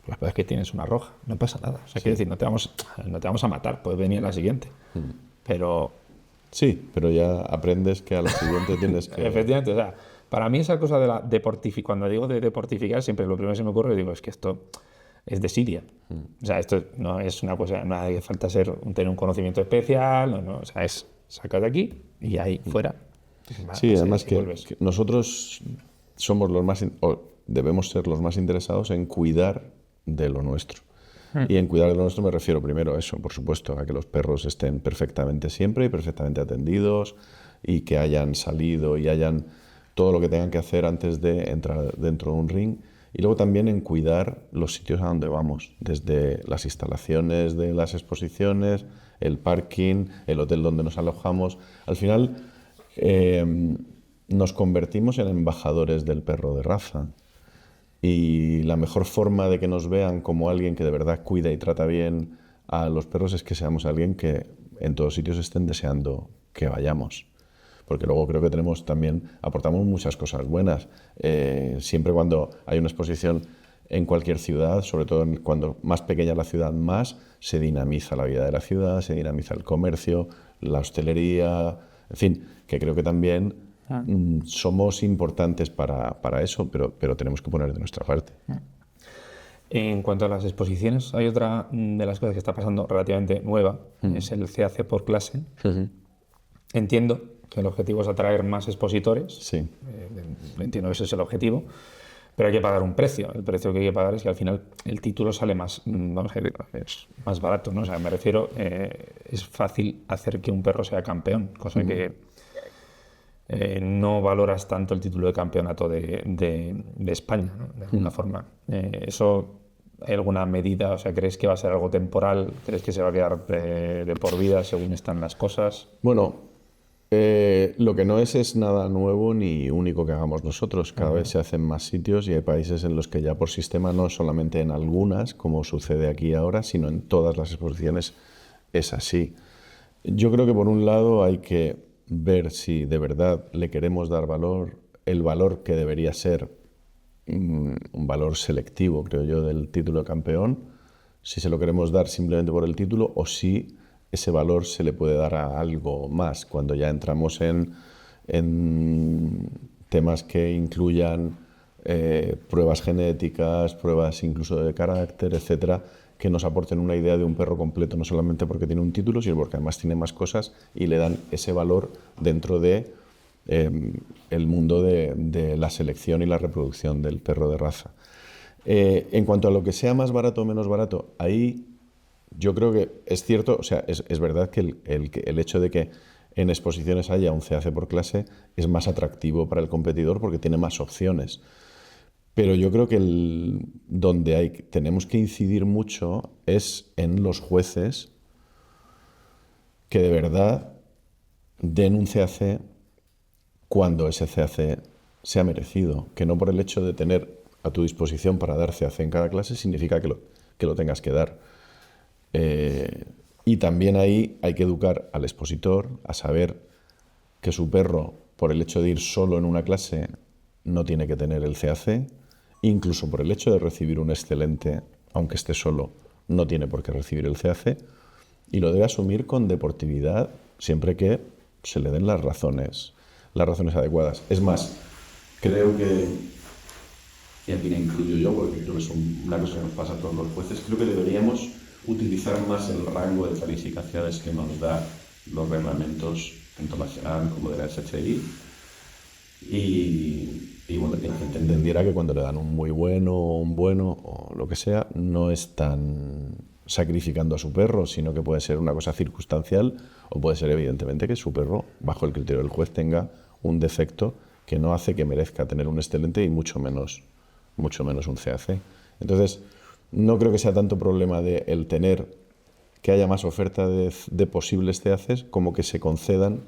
la verdad es que tienes una roja, no pasa nada. O sea, quiero decir, no te vamos a matar, puedes venir a la siguiente. Pero... Sí, pero ya aprendes que a la siguiente tienes que... Efectivamente, o sea, para mí esa cosa de la deportificación, cuando digo de deportificar, siempre lo primero que se me ocurre, digo, es que esto es de Siria. O sea, esto no es una cosa, no hace falta tener un conocimiento especial, no, o sea, es sacar de aquí y ahí fuera. Sí, además que nosotros somos o debemos ser los más interesados en cuidar de lo nuestro. Y en cuidar de lo nuestro me refiero primero a eso, por supuesto, a que los perros estén perfectamente siempre y perfectamente atendidos y que hayan salido y hayan todo lo que tengan que hacer antes de entrar dentro de un ring. Y luego también en cuidar los sitios a donde vamos, desde las instalaciones de las exposiciones, el parking, el hotel donde nos alojamos. Al final nos convertimos en embajadores del perro de raza. Y la mejor forma de que nos vean como alguien que de verdad cuida y trata bien a los perros es que seamos alguien que en todos sitios estén deseando que vayamos. Porque luego creo que aportamos muchas cosas buenas. Siempre cuando hay una exposición en cualquier ciudad, sobre todo cuando más pequeña la ciudad más, se dinamiza la vida de la ciudad, se dinamiza el comercio, la hostelería, en fin, que creo que también somos importantes para eso, pero tenemos que poner de nuestra parte. En cuanto a las exposiciones, hay otra de las cosas que está pasando relativamente nueva, es el CAC por clase. Entiendo que el objetivo es atraer más expositores. Sí. Entiendo que ese es el objetivo. Pero hay que pagar un precio. El precio que hay que pagar es que al final el título sale más, vamos a decir, es más barato, ¿no? O sea, me refiero, es fácil hacer que un perro sea campeón, cosa que no valoras tanto el título de campeonato de España, ¿no? De alguna forma. Eso, ¿hay alguna medida? O sea, ¿crees que va a ser algo temporal? ¿Crees que se va a quedar de por vida según están las cosas? Bueno, lo que no es nada nuevo ni único que hagamos nosotros. Cada vez se hacen más sitios y hay países en los que ya por sistema, no solamente en algunas, como sucede aquí ahora, sino en todas las exposiciones es así. Yo creo que por un lado hay que ver si de verdad le queremos dar valor, el valor que debería ser un valor selectivo, creo yo, del título de campeón, si se lo queremos dar simplemente por el título o si ese valor se le puede dar a algo más cuando ya entramos en temas que incluyan pruebas genéticas, pruebas incluso de carácter, etcétera, que nos aporten una idea de un perro completo, no solamente porque tiene un título, sino porque además tiene más cosas y le dan ese valor dentro de el mundo de la selección y la reproducción del perro de raza. En cuanto a lo que sea más barato o menos barato, ahí yo creo que es cierto, o sea, es verdad que el hecho de que en exposiciones haya un CAC por clase es más atractivo para el competidor porque tiene más opciones. Pero yo creo que donde tenemos que incidir mucho es en los jueces que de verdad den un CAC cuando ese CAC sea merecido, que no por el hecho de tener a tu disposición para dar CAC en cada clase significa que lo tengas que dar. Y también ahí hay que educar al expositor a saber que su perro, por el hecho de ir solo en una clase, no tiene que tener el CAC, incluso por el hecho de recibir un excelente, aunque esté solo, no tiene por qué recibir el CAC, y lo debe asumir con deportividad siempre que se le den las razones adecuadas. Es más, creo que, y aquí me incluyo yo, porque creo que es una cosa que nos pasa a todos los jueces, creo que deberíamos utilizar más el rango de calificaciones que nos da los reglamentos tanto nacional como de la SHI y bueno, que la gente entendiera que cuando le dan un muy bueno o un bueno o lo que sea, no están sacrificando a su perro, sino que puede ser una cosa circunstancial o puede ser evidentemente que su perro, bajo el criterio del juez, tenga un defecto que no hace que merezca tener un excelente y mucho menos un CAC. Entonces, no creo que sea tanto problema de el tener que haya más oferta de posibles CACs como que se concedan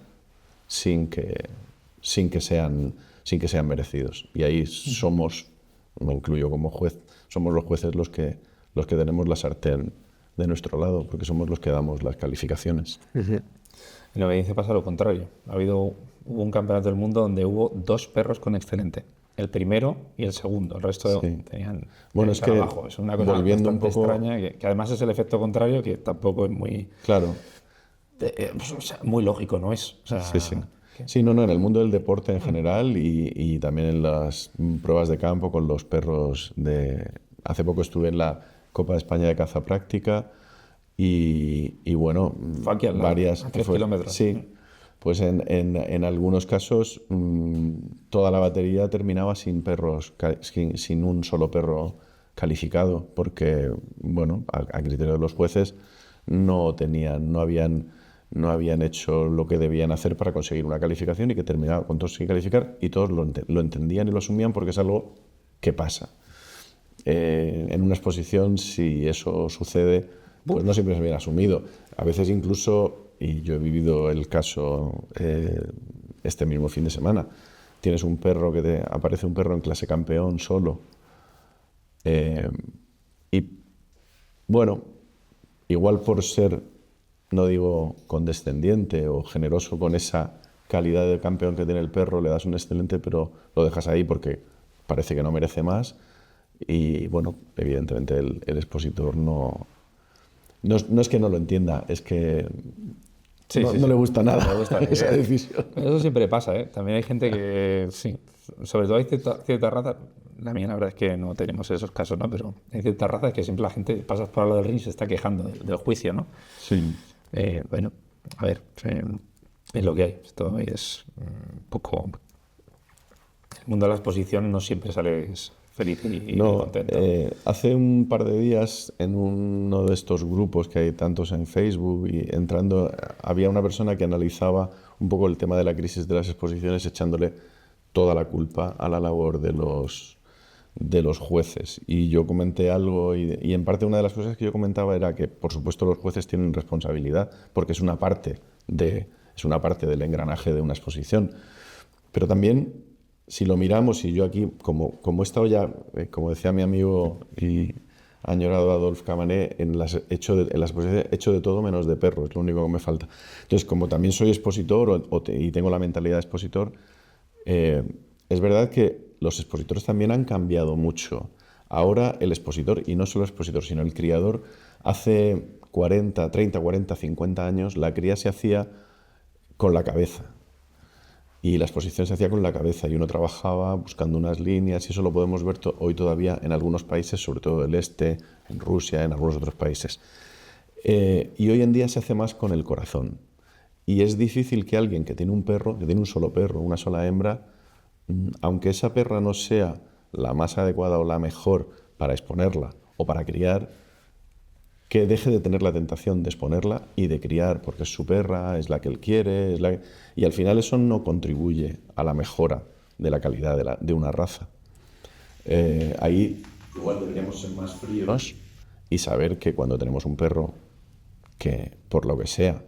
sin que sean merecidos. Y ahí somos, me incluyo como juez, somos los jueces los que tenemos la sartén de nuestro lado, porque somos los que damos las calificaciones. En la obediencia pasa lo contrario. Hubo un campeonato del mundo donde hubo 2 perros con excelente. El primero y el segundo. El resto tenían es que abajo. Es una cosa volviendo bastante un poco extraña, que además es el efecto contrario, que tampoco es muy... Claro. O sea, muy lógico, ¿no es? O sea, Sí. Sí, no, en el mundo del deporte en general y también en las pruebas de campo con los perros Hace poco estuve en la Copa de España de caza práctica y bueno, fue aquí al lado, varias... a 3 kilómetros. Sí, pues en algunos casos toda la batería terminaba sin perros, sin un solo perro calificado, porque, bueno, a criterio de los jueces no habían hecho lo que debían hacer para conseguir una calificación y que terminaba con todos sin calificar y todos lo entendían y lo asumían porque es algo que pasa. En una exposición, si eso sucede, pues no siempre es bien asumido. A veces incluso, y yo he vivido el caso este mismo fin de semana, tienes un perro aparece un perro en clase campeón solo y bueno, igual por ser, no digo condescendiente o generoso con esa calidad de campeón que tiene el perro, le das un excelente, pero lo dejas ahí porque parece que no merece más. Y bueno, evidentemente el expositor no es que no lo entienda, es que no le gusta nada no le gusta esa decisión. Eso siempre pasa, ¿eh? También hay gente que, sí, sobre todo hay cierta raza, la mía la verdad es que no tenemos esos casos, ¿no? Pero hay ciertas razas que siempre la gente pasas por al lado del ring y se está quejando del juicio, ¿no? Sí. Bueno, a ver, es lo que hay. Esto es un poco... El mundo de la exposición no siempre sales feliz y No, contento. hace un par de días en uno de estos grupos que hay tantos en Facebook y entrando, había una persona que analizaba un poco el tema de la crisis de las exposiciones echándole toda la culpa a la labor de los jueces. Y yo comenté algo y en parte una de las cosas que yo comentaba era que por supuesto los jueces tienen responsabilidad porque es una parte del engranaje de una exposición. Pero también, si lo miramos, y yo aquí, como he estado ya, como decía mi amigo y añorado Adolphe Camané, en las exposiciones he hecho de todo menos de perro, es lo único que me falta. Entonces, como también soy expositor y tengo la mentalidad de expositor, es verdad que los expositores también han cambiado mucho. Ahora el expositor, y no solo el expositor, sino el criador, hace 30, 40, 50 años, la cría se hacía con la cabeza. Y la exposición se hacía con la cabeza y uno trabajaba buscando unas líneas y eso lo podemos ver hoy todavía en algunos países, sobre todo del este, en Rusia, en algunos otros países. Y hoy en día se hace más con el corazón. Y es difícil que alguien que tiene un perro, que tiene un solo perro, una sola hembra, aunque esa perra no sea la más adecuada o la mejor para exponerla o para criar, que deje de tener la tentación de exponerla y de criar, porque es su perra, es la que él quiere, y al final eso no contribuye a la mejora de la calidad de una raza. Ahí igual deberíamos ser más fríos y saber que cuando tenemos un perro que, por lo que sea,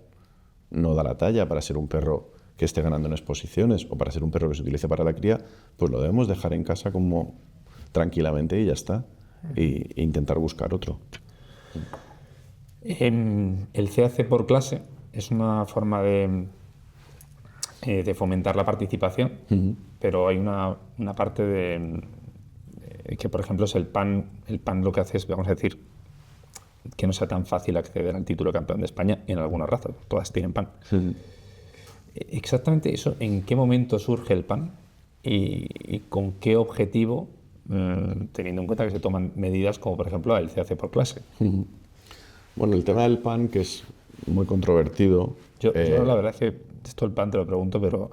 no da la talla para ser un perro que esté ganando en exposiciones o para ser un perro que se utilice para la cría, pues lo debemos dejar en casa como tranquilamente y ya está, e intentar buscar otro. El CAC por clase es una forma de fomentar la participación, pero hay una parte que, por ejemplo, es el PAN. El PAN lo que hace es, vamos a decir, que no sea tan fácil acceder al título de campeón de España en algunas razas. Todas tienen PAN. Exactamente eso, ¿en qué momento surge el PAN y con qué objetivo, teniendo en cuenta que se toman medidas como, por ejemplo, el CAC por clase? Bueno, el tema del PAN, que es muy controvertido. Yo la verdad es que esto el PAN te lo pregunto, pero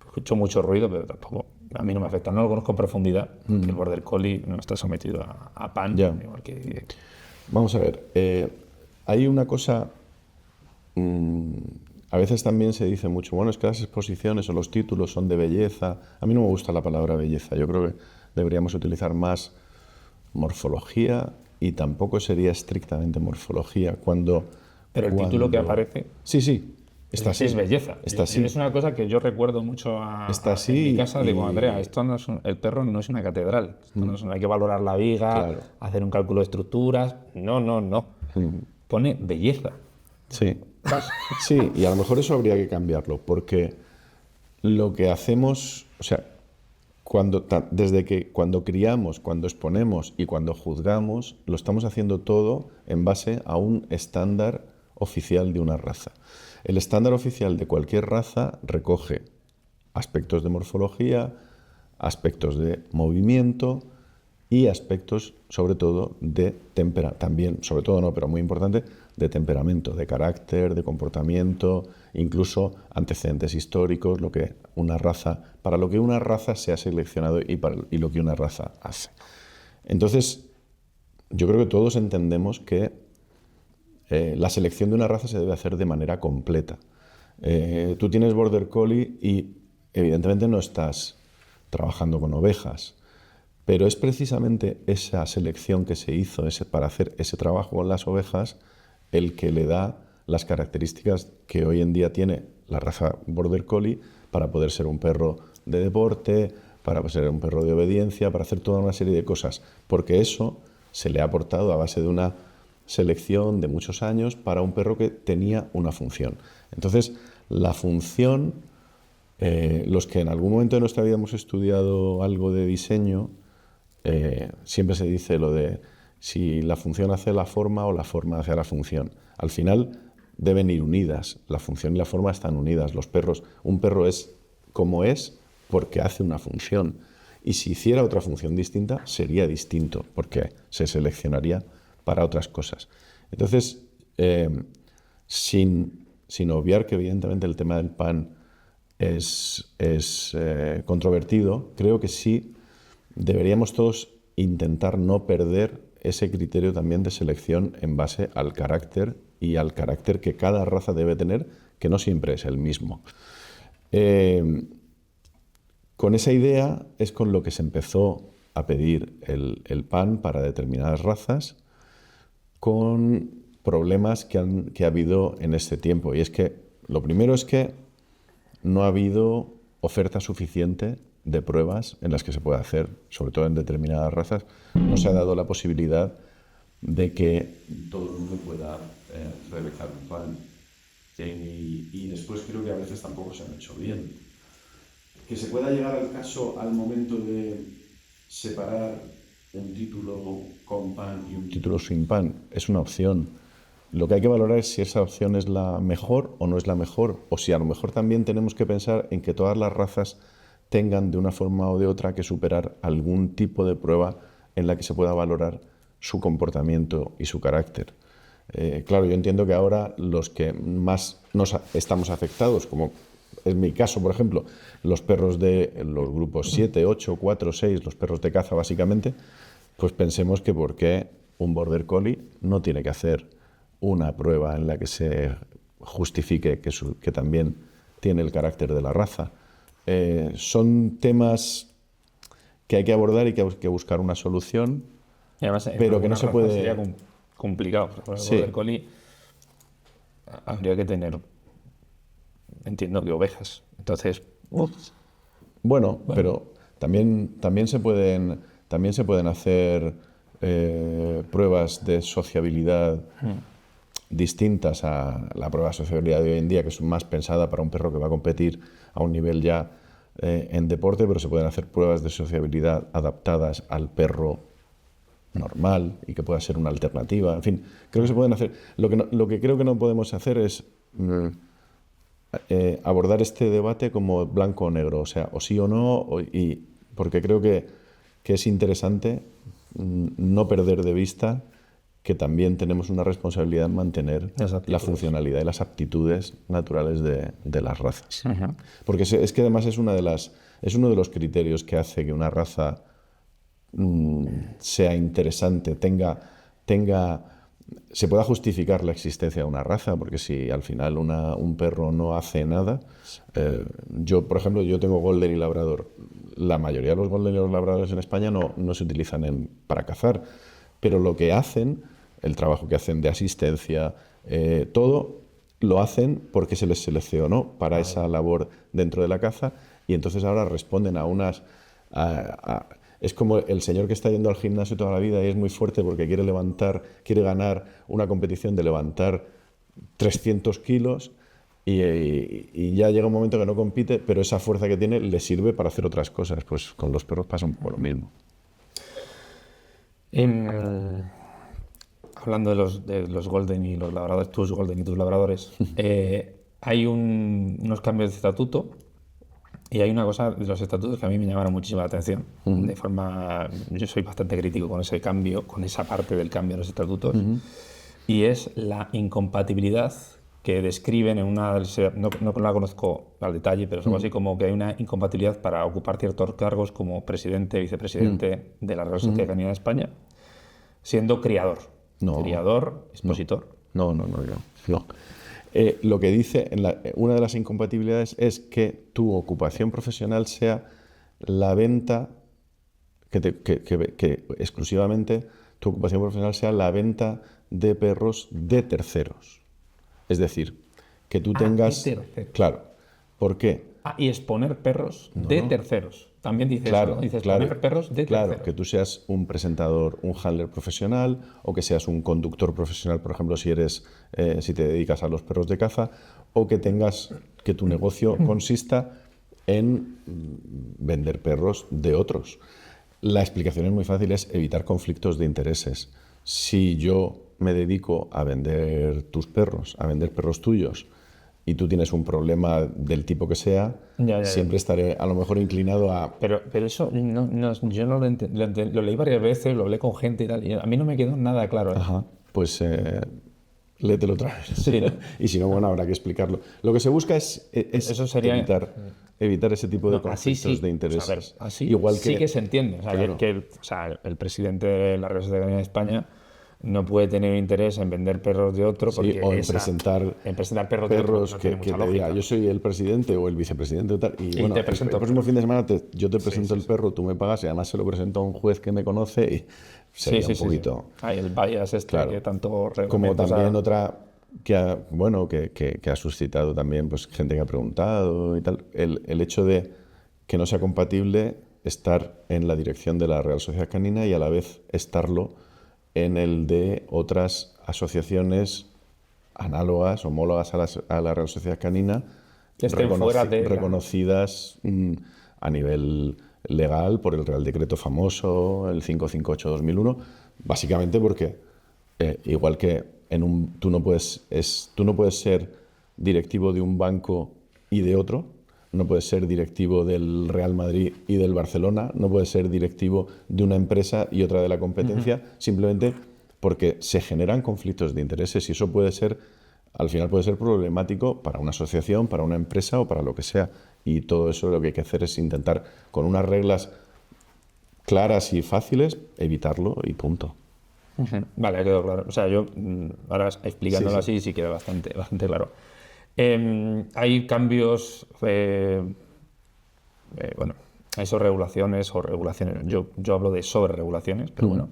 escucho mucho ruido, pero tampoco, a mí no me afecta. No lo conozco en profundidad, que el Border Collie no está sometido a PAN, Ya. igual que... Vamos a ver, hay una cosa, a veces también se dice mucho, bueno, es que las exposiciones o los títulos son de belleza. A mí no me gusta la palabra belleza, yo creo que deberíamos utilizar más morfología y tampoco sería estrictamente morfología. Pero el título que aparece Sí, está así. es belleza. Está así. Es una cosa que yo recuerdo mucho Está así en mi casa. Digo, y- Andrea, esto no es el perro no es una catedral. Esto no es hay que valorar la viga, Claro. hacer un cálculo de estructuras. No. Pone belleza. Sí. Sí, y a lo mejor eso habría que cambiarlo, porque lo que hacemos, o sea, desde que cuando criamos, cuando exponemos y cuando juzgamos, lo estamos haciendo todo en base a un estándar oficial de una raza. El estándar oficial de cualquier raza recoge aspectos de morfología, aspectos de movimiento y aspectos, sobre todo, de también, sobre todo no, pero muy importante, de temperamento, de carácter, de comportamiento, incluso antecedentes históricos, para lo que una raza se ha seleccionado y lo que una raza hace. Entonces, yo creo que todos entendemos que la selección de una raza se debe hacer de manera completa. Tú tienes Border Collie y evidentemente no estás trabajando con ovejas, pero es precisamente esa selección que se hizo para hacer ese trabajo con las ovejas el que le da las características que hoy en día tiene la raza Border Collie para poder ser un perro de deporte, para ser un perro de obediencia, para hacer toda una serie de cosas, porque eso se le ha aportado a base de una selección de muchos años para un perro que tenía una función. Entonces, la función, los que en algún momento de nuestra vida hemos estudiado algo de diseño, siempre se dice lo de si la función hace la forma o la forma hace la función. Al final deben ir unidas, la función y la forma están unidas. Los perros, un perro es como es porque hace una función. Y si hiciera otra función distinta, sería distinto, porque se seleccionaría para otras cosas. Entonces, sin obviar que evidentemente el tema del PAN es controvertido, creo que sí deberíamos todos intentar no perder ese criterio también de selección en base al carácter y al carácter que cada raza debe tener, que no siempre es el mismo. Con esa idea es con lo que se empezó a pedir el PAN para determinadas razas, con problemas que ha habido en este tiempo. Y es que lo primero es que no ha habido oferta suficiente de pruebas en las que se pueda hacer, sobre todo en determinadas razas. No se ha dado la posibilidad de que todo el mundo pueda realizar un PAN. Y después creo que a veces tampoco se han hecho bien. Que se pueda llegar al caso al momento de separar un título con PAN y un título sin PAN es una opción. Lo que hay que valorar es si esa opción es la mejor o no es la mejor, o si a lo mejor también tenemos que pensar en que todas las razas tengan de una forma o de otra que superar algún tipo de prueba en la que se pueda valorar su comportamiento y su carácter. Claro, yo entiendo que ahora los que más estamos afectados, como es mi caso, por ejemplo, los perros de los grupos 7, 8, 4, 6, los perros de caza básicamente, pues pensemos que por qué un Border Collie no tiene que hacer una prueba en la que se justifique que también tiene el carácter de la raza. Son temas que hay que abordar y que hay que buscar una solución, y además, pero que no se puede... Sería complicado. Por ejemplo, el Border Collie habría que tener, entiendo que ovejas. Entonces, Bueno, pero también se pueden hacer pruebas de sociabilidad distintas a la prueba de sociabilidad de hoy en día, que es más pensada para un perro que va a competir a un nivel ya en deporte, pero se pueden hacer pruebas de sociabilidad adaptadas al perro normal y que pueda ser una alternativa. En fin, creo que se pueden hacer. Lo que creo que no podemos hacer es abordar este debate como blanco o negro, o sea, o sí o no, porque creo que es interesante no perder de vista que también tenemos una responsabilidad en mantener la funcionalidad y las aptitudes naturales de las razas. Uh-huh. Porque es que además es uno de los criterios que hace que una raza sea interesante, se pueda justificar la existencia de una raza, porque si al final un perro no hace nada... yo, por ejemplo, yo tengo Golden y Labrador. La mayoría de los Golden y los Labradores en España no se utilizan para cazar, pero lo que hacen, el trabajo que hacen de asistencia, todo lo hacen porque se les seleccionó para esa labor dentro de la caza, y entonces ahora responden a unas... Es como el señor que está yendo al gimnasio toda la vida y es muy fuerte porque quiere ganar una competición de levantar 300 kilos y ya llega un momento que no compite, pero esa fuerza que tiene le sirve para hacer otras cosas. Pues con los perros pasa un poco lo mismo. Hablando de los Golden y los Labradores, tus Golden y tus Labradores, hay unos cambios de estatuto. Y hay una cosa de los estatutos que a mí me llamaron muchísimo la atención. Yo soy bastante crítico con ese cambio, con esa parte del cambio de los estatutos. Y es la incompatibilidad que describen en una... No la conozco al detalle, pero es algo así como que hay una incompatibilidad para ocupar ciertos cargos como presidente, vicepresidente de la Real Sociedad Canina de España, siendo criador. No. Criador, expositor. No. Lo que dice, una de las incompatibilidades es que tu ocupación profesional sea la venta, que exclusivamente tu ocupación profesional sea la venta de perros de terceros. Es decir, que tú tengas... de terceros. Claro. ¿Por qué? Y exponer perros de terceros. También dice eso, ¿no? Dices exponer perros de terceros. Claro, que tú seas un presentador, un handler profesional, o que seas un conductor profesional, por ejemplo, si te dedicas a los perros de caza, o que tu negocio consista en vender perros de otros. La explicación es muy fácil, es evitar conflictos de intereses. Si yo me dedico a vender tus perros, a vender perros tuyos, y tú tienes un problema del tipo que sea, siempre estaré a lo mejor inclinado a... Pero eso yo no lo leí varias veces, lo hablé con gente y tal, y a mí no me quedó nada claro. Ajá, pues léetelo otra vez. Sí, ¿no? Y si no, bueno, habrá que explicarlo. Lo que se busca es eso sería evitar... evitar ese tipo de No, así conflictos sí. de O intereses. sea, a ver, así Igual sí que, que se entiende. O sea, claro. o sea, el presidente de la Real Sociedad Canina de España no puede tener interés en vender perros de otro Sí, porque o en presentar en presentar perros de otro perros no tiene que mucha te diga, lógica. yo soy el presidente o el vicepresidente o tal. Y Y bueno, te el presento el próximo perro. fin de semana yo te Sí, presento sí, el sí. perro, tú me pagas y además se lo presento a un juez que me conoce y Sí, sería sí, un sí, sí. poquito... Hay el bias este que Claro. tanto Como reglamentos también otra que ha, bueno, que ha suscitado también pues, gente que ha preguntado y tal, el hecho de que no sea compatible estar en la dirección de la Real Sociedad Canina y a la vez estarlo en el de otras asociaciones análogas, homólogas a la Real Sociedad Canina, que estén fuera de la... reconocidas a nivel legal por el Real Decreto famoso, el 558/2001, básicamente porque igual que tú no puedes ser directivo de un banco y de otro, no puedes ser directivo del Real Madrid y del Barcelona, no puedes ser directivo de una empresa y otra de la competencia, simplemente porque se generan conflictos de intereses y eso puede ser, al final puede ser problemático para una asociación, para una empresa o para lo que sea. Y todo eso lo que hay que hacer es intentar, con unas reglas claras y fáciles, evitarlo y punto. Vale, quedó claro. O sea, yo ahora explicándolo Sí, sí. así sí queda bastante claro. Hay cambios, bueno, hay sobreregulaciones o regulaciones. Yo hablo de sobreregulaciones, pero bueno,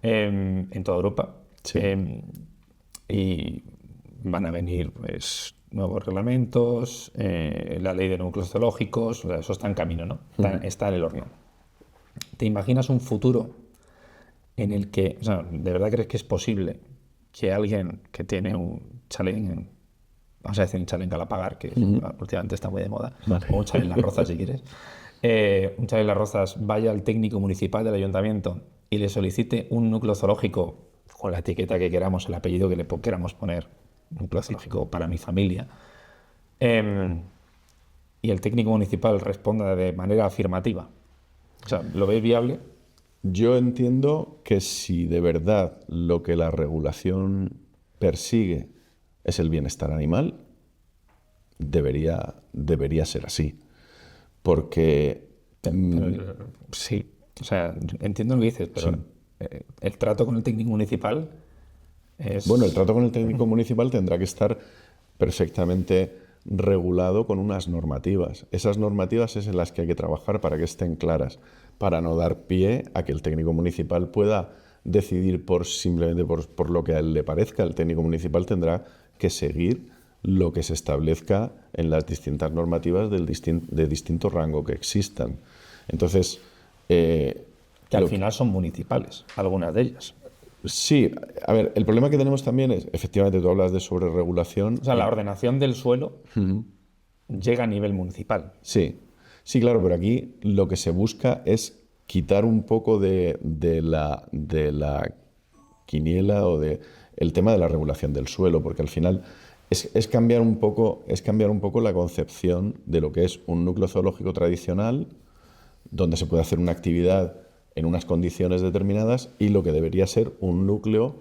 en toda Europa. Sí. Y van a venir pues, nuevos reglamentos, la ley de núcleos zoológicos, o sea, eso está en camino, ¿no? Está en el horno. ¿Te imaginas un futuro en el que, o sea, ¿de verdad crees que es posible que alguien que tiene un chalet, vamos a decir un chalet en Galapagar, que últimamente está muy de moda, Vale. o un chalet en Las Rozas si quieres, un chalet en Las Rozas vaya al técnico municipal del ayuntamiento y le solicite un núcleo zoológico con la etiqueta que queramos, el apellido que le queramos poner, núcleo zoológico para mi familia, y el técnico municipal responda de manera afirmativa? O sea, ¿lo ves viable? Yo entiendo que si de verdad lo que la regulación persigue es el bienestar animal, debería ser así. Porque Sí, o sea, entiendo lo que dices, pero el trato con el técnico municipal es... bueno, el trato con el técnico municipal tendrá que estar perfectamente regulado con unas normativas. Esas normativas es en las que hay que trabajar para que estén claras, para no dar pie a que el técnico municipal pueda decidir simplemente por lo que a él le parezca. El técnico municipal tendrá que seguir lo que se establezca en las distintas normativas de distinto rango que existan. Entonces, que al final son municipales, algunas de ellas. sí, a ver, el problema que tenemos también es, efectivamente, tú hablas de sobreregulación. O sea, la ordenación del suelo llega a nivel municipal. Sí, sí, claro, pero aquí lo que se busca es quitar un poco de la quiniela o de el tema de la regulación del suelo, porque al final es cambiar un poco la concepción de lo que es un núcleo zoológico tradicional, donde se puede hacer una actividad en unas condiciones determinadas, y lo que debería ser un núcleo,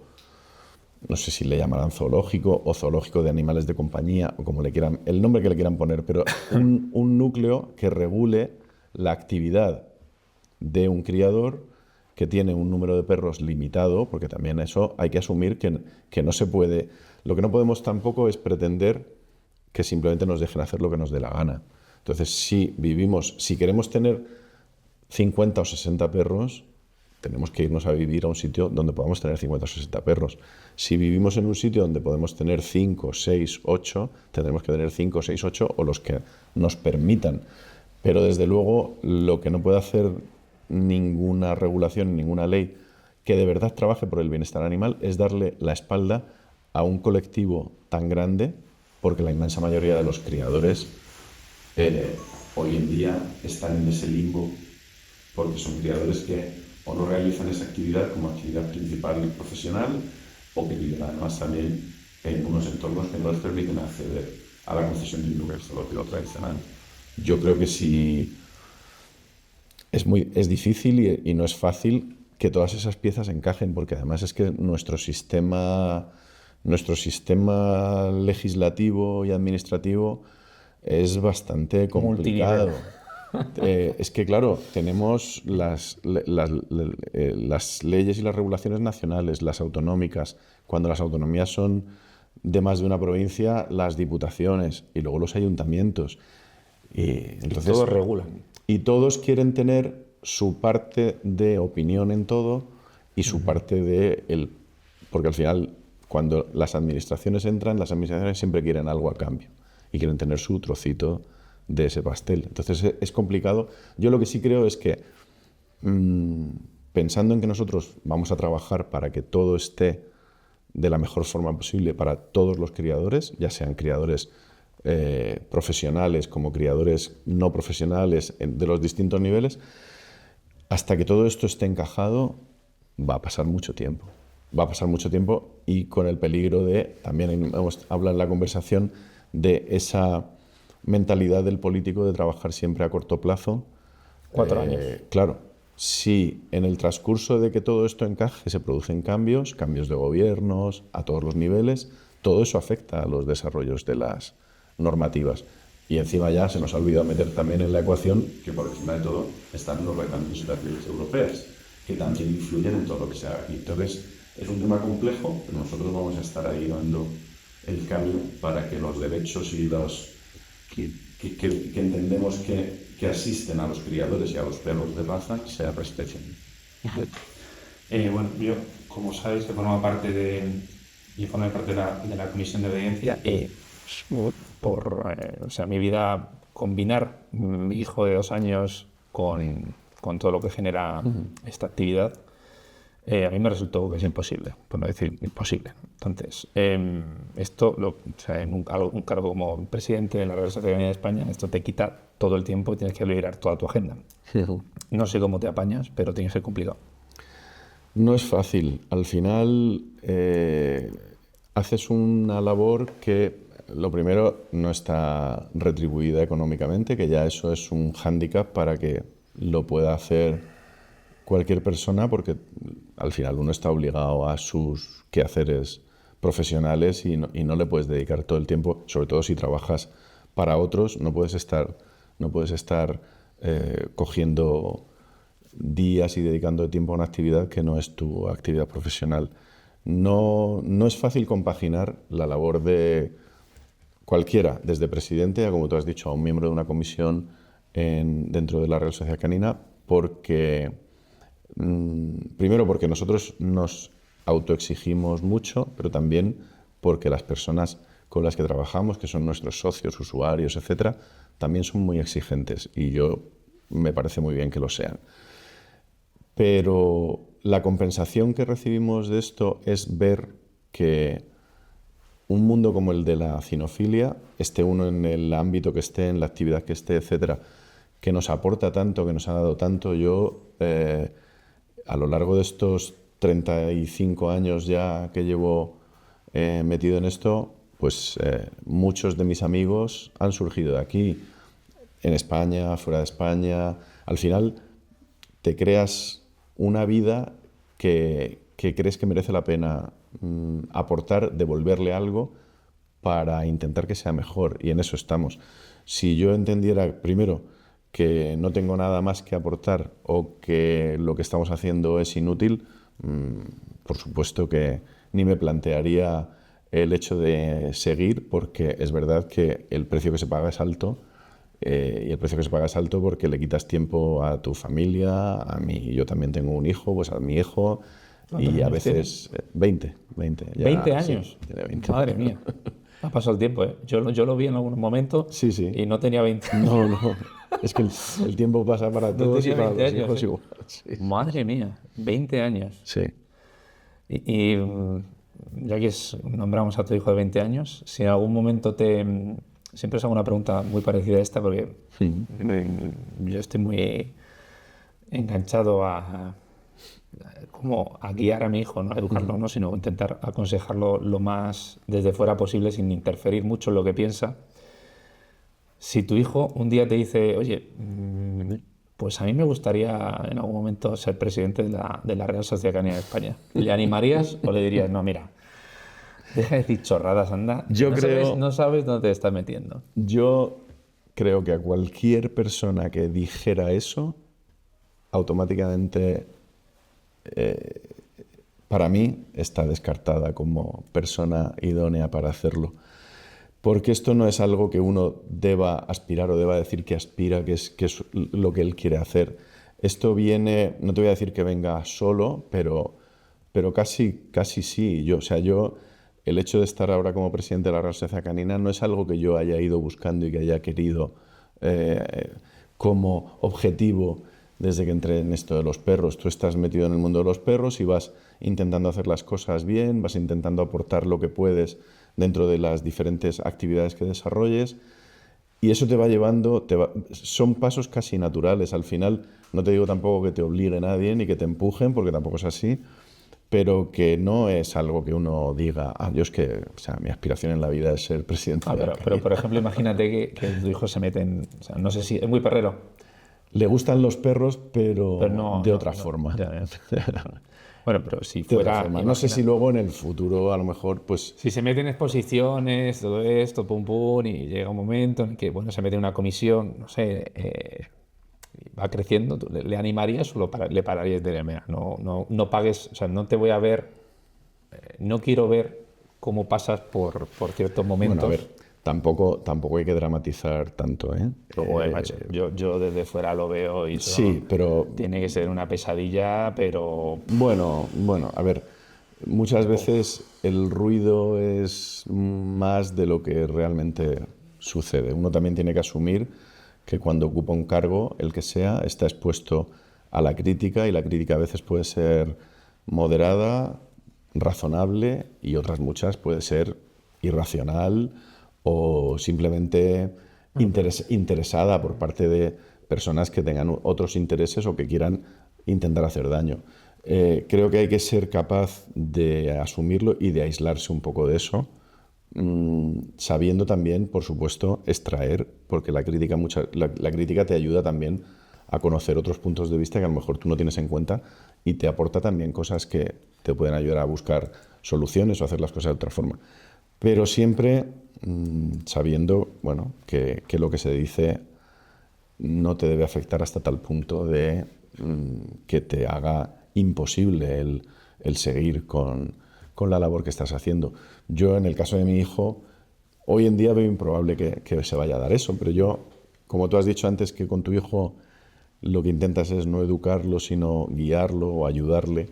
no sé si le llamarán zoológico o zoológico de animales de compañía, o como le quieran, el nombre que le quieran poner, pero un núcleo que regule la actividad de un criador que tiene un número de perros limitado, porque también eso hay que asumir que no se puede. Lo que no podemos tampoco es pretender que simplemente nos dejen hacer lo que nos dé la gana. Entonces, si queremos tener 50 o 60 perros, tenemos que irnos a vivir a un sitio donde podamos tener 50 o 60 perros. Si vivimos en un sitio donde podemos tener 5, 6, 8, tendremos que tener 5, 6, 8 o los que nos permitan. Pero desde luego lo que no puede hacer ninguna regulación, ninguna ley que de verdad trabaje por el bienestar animal es darle la espalda a un colectivo tan grande, porque la inmensa mayoría de los criadores hoy en día están en ese limbo, porque son criadores que o no realizan esa actividad como actividad principal y profesional, o que viven además también en unos entornos que no les permiten acceder a la concesión de un núcleo zoológico tradicional. Yo creo que sí es difícil y no es fácil que todas esas piezas encajen, porque además es que nuestro sistema legislativo y administrativo es bastante complicado. Es que, claro, tenemos las leyes y las regulaciones nacionales, las autonómicas. Cuando las autonomías son de más de una provincia, las diputaciones y luego los ayuntamientos. Entonces, todos regulan. Y todos quieren tener su parte de opinión en todo y su parte de... Porque al final, cuando las administraciones entran, las administraciones siempre quieren algo a cambio y quieren tener su trocito de ese pastel. Entonces es complicado. Yo lo que sí creo es que, pensando en que nosotros vamos a trabajar para que todo esté de la mejor forma posible para todos los criadores, ya sean criadores profesionales como criadores no profesionales de los distintos niveles, hasta que todo esto esté encajado va a pasar mucho tiempo. Va a pasar mucho tiempo y con el peligro de, también hemos hablado en la conversación, de esa mentalidad del político de trabajar siempre a corto plazo. 4 años. Claro, si en el transcurso de que todo esto encaje se producen cambios de gobiernos a todos los niveles, todo eso afecta a los desarrollos de las normativas. Y encima ya se nos ha olvidado meter también en la ecuación que por encima de todo están los reglamentos y las leyes europeas, que también influyen en todo lo que se haga aquí. Entonces, es un tema complejo, pero nosotros vamos a estar ahí dando el cambio para que los derechos y los que entendemos que asisten a los criadores y a los perros de raza se respeten. Bueno, yo, como sabéis, que formo parte de la Comisión de Obediencia. O sea, mi vida, combinar mi hijo de 2 años con todo lo que genera esta actividad, a mí me resultó que es imposible, por no decir imposible. Entonces, o sea, en un cargo como presidente de la Real Sociedad de España, esto te quita todo el tiempo y tienes que liberar toda tu agenda. No sé cómo te apañas, pero tiene que ser complicado. No es fácil. Al final haces una labor que, lo primero, no está retribuida económicamente, que ya eso es un hándicap para que lo pueda hacer cualquier persona, porque al final uno está obligado a sus quehaceres profesionales y no le puedes dedicar todo el tiempo, sobre todo si trabajas para otros, no puedes estar cogiendo días y dedicando tiempo a una actividad que no es tu actividad profesional. No es fácil compaginar la labor de cualquiera, desde presidente a, como tú has dicho, a un miembro de una comisión dentro de la Real Sociedad Canina, porque primero porque nosotros nos autoexigimos mucho, pero también porque las personas con las que trabajamos, que son nuestros socios, usuarios, etcétera, también son muy exigentes y me parece muy bien que lo sean. Pero la compensación que recibimos de esto es ver que un mundo como el de la cinofilia, esté uno en el ámbito que esté, en la actividad que esté, etcétera, que nos aporta tanto, que nos ha dado tanto. Yo, a lo largo de estos 35 años ya que llevo metido en esto, pues muchos de mis amigos han surgido de aquí, en España, fuera de España. Al final te creas una vida que crees que merece la pena aportar, devolverle algo para intentar que sea mejor, y en eso estamos. Si yo entendiera, primero, que no tengo nada más que aportar o que lo que estamos haciendo es inútil, por supuesto que ni me plantearía el hecho de seguir, porque es verdad que el precio que se paga es alto, y el precio que se paga es alto porque le quitas tiempo a tu familia, a mí. Yo también tengo un hijo, pues a mi hijo, y a veces 20 ya, 20 años. Sí, tiene 20. Madre mía. Ha pasado el tiempo, ¿eh? Yo lo vi en algún momento Sí. y no tenía 20 años. No. Es que el tiempo pasa para todos y para los hijos igual. Sí. Madre mía, 20 años. Sí. Y ya que nombramos a tu hijo de 20 años, si en algún momento siempre os hago una pregunta muy parecida a esta, porque yo estoy muy enganchado a guiar a mi hijo, no a educarlo, no, sino intentar aconsejarlo lo más desde fuera posible, sin interferir mucho en lo que piensa. Si tu hijo un día te dice, oye, pues a mí me gustaría en algún momento ser presidente de la Real Sociedad Canina de España, ¿le animarías o le dirías, no, mira, deja de decir chorradas, anda, Yo creo... no sabes dónde te estás metiendo? Yo creo que a cualquier persona que dijera eso, automáticamente, para mí, está descartada como persona idónea para hacerlo. Porque esto no es algo que uno deba aspirar o deba decir que aspira, que es lo que él quiere hacer. Esto viene, no te voy a decir que venga solo, pero casi sí. El hecho de estar ahora como presidente de la Real Sociedad Canina no es algo que yo haya ido buscando y que haya querido como objetivo desde que entré en esto de los perros. Tú estás metido en el mundo de los perros y vas intentando hacer las cosas bien, vas intentando aportar lo que puedes dentro de las diferentes actividades que desarrolles, y eso te va llevando, son pasos casi naturales. Al final, no te digo tampoco que te obligue nadie ni que te empujen, porque tampoco es así, pero que no es algo que uno diga, yo es que, o sea, mi aspiración en la vida es ser presidente de la pero, por ejemplo, imagínate que tu hijo se mete en... O sea, no sé si... Es muy perrero. Le gustan los perros, pero no, de otra forma. Ya. Bueno, pero si De otra fuera... forma. No sé si luego en el futuro, a lo mejor, pues... Si se mete en exposiciones, todo esto, pum, pum, y llega un momento en que, bueno, se mete en una comisión, no sé, va creciendo, ¿tú le animarías o le pararías de, mira, no pagues, o sea, no te voy a ver, no quiero ver cómo pasas por ciertos momentos? Bueno, a ver, tampoco hay que dramatizar tanto, ¿eh? Macho, yo desde fuera lo veo y eso sí, pero... tiene que ser una pesadilla, pero... Bueno, a ver, muchas veces el ruido es más de lo que realmente sucede. Uno también tiene que asumir que cuando ocupa un cargo, el que sea, está expuesto a la crítica, y la crítica a veces puede ser moderada, razonable, y otras muchas puede ser irracional o simplemente interesada por parte de personas que tengan otros intereses o que quieran intentar hacer daño. Creo que hay que ser capaz de asumirlo y de aislarse un poco de eso, sabiendo también, por supuesto, extraer, porque la crítica te ayuda también a conocer otros puntos de vista que a lo mejor tú no tienes en cuenta, y te aporta también cosas que te pueden ayudar a buscar soluciones o hacer las cosas de otra forma. Pero siempre sabiendo, bueno, que lo que se dice no te debe afectar hasta tal punto de que te haga imposible el seguir con la labor que estás haciendo. Yo, en el caso de mi hijo, hoy en día veo improbable que se vaya a dar eso, pero yo, como tú has dicho antes, que con tu hijo lo que intentas es no educarlo, sino guiarlo o ayudarle.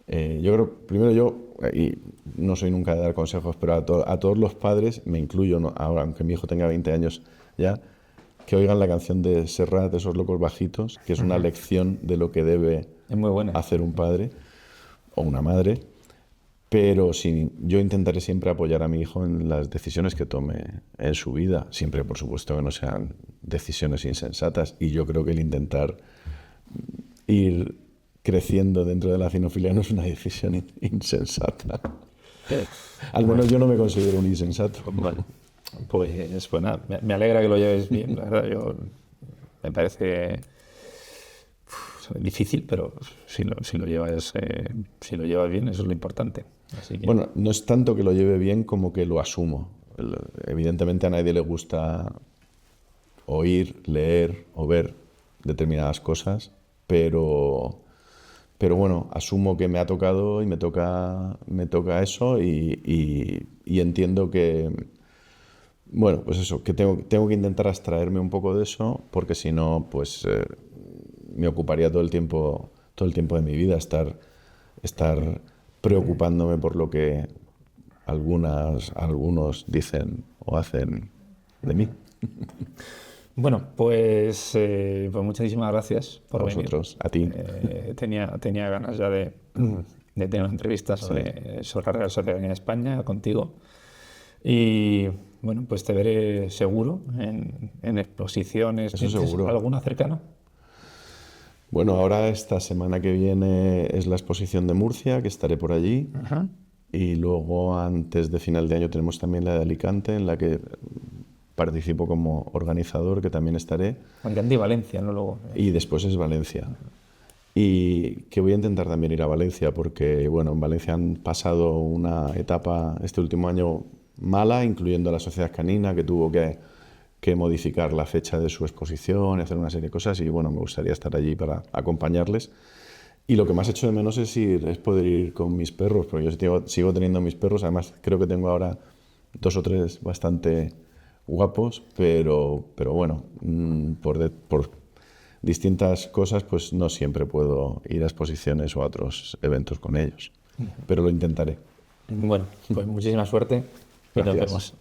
Yo creo, primero y no soy nunca de dar consejos, pero a todos los padres, me incluyo, ¿no? Ahora, aunque mi hijo tenga 20 años ya, que oigan la canción de Serrat, de Esos locos bajitos, que es una lección de lo que debe hacer un padre o una madre. Pero yo intentaré siempre apoyar a mi hijo en las decisiones que tome en su vida, siempre, por supuesto, que no sean decisiones insensatas. Y yo creo que el intentar ir creciendo dentro de la cinofilia no es una decisión insensata. Al menos yo no me considero un insensato. Vale. Pues nada, me alegra que lo lleves bien, la verdad. Me parece difícil, pero si lo llevas bien, eso es lo importante. Así que... Bueno, no es tanto que lo lleve bien como que lo asumo. Evidentemente a nadie le gusta oír, leer o ver determinadas cosas, pero bueno, asumo que me ha tocado y me toca eso, y entiendo que, bueno, pues eso, que tengo que intentar abstraerme un poco de eso, porque si no, pues me ocuparía todo el tiempo de mi vida estar preocupándome por lo que algunos dicen o hacen de mí. Bueno, pues muchísimas gracias por venir. Vosotros, a ti. Tenía ganas ya de tener una entrevista sobre la Real Sociedad Canina de España contigo. Y bueno, pues te veré seguro en exposiciones. Eso seguro. ¿Alguna cercana? Bueno, ahora esta semana que viene es la exposición de Murcia, que estaré por allí. Ajá. Y luego, antes de final de año, tenemos también la de Alicante, en la que participo como organizador, que también estaré. Alicante y Valencia, ¿no? Luego. Y después es Valencia. Y que voy a intentar también ir a Valencia, porque bueno, en Valencia han pasado una etapa este último año mala, incluyendo a la Sociedad Canina, que tuvo que que modificar la fecha de su exposición y hacer una serie de cosas y bueno, me gustaría estar allí para acompañarles. Y lo que más echo de menos es poder ir con mis perros, porque yo sigo teniendo mis perros, además creo que tengo ahora 2 o 3 bastante guapos, pero bueno, por distintas cosas pues no siempre puedo ir a exposiciones o a otros eventos con ellos, pero lo intentaré. Bueno, pues muchísima suerte y nos Gracias. vemos.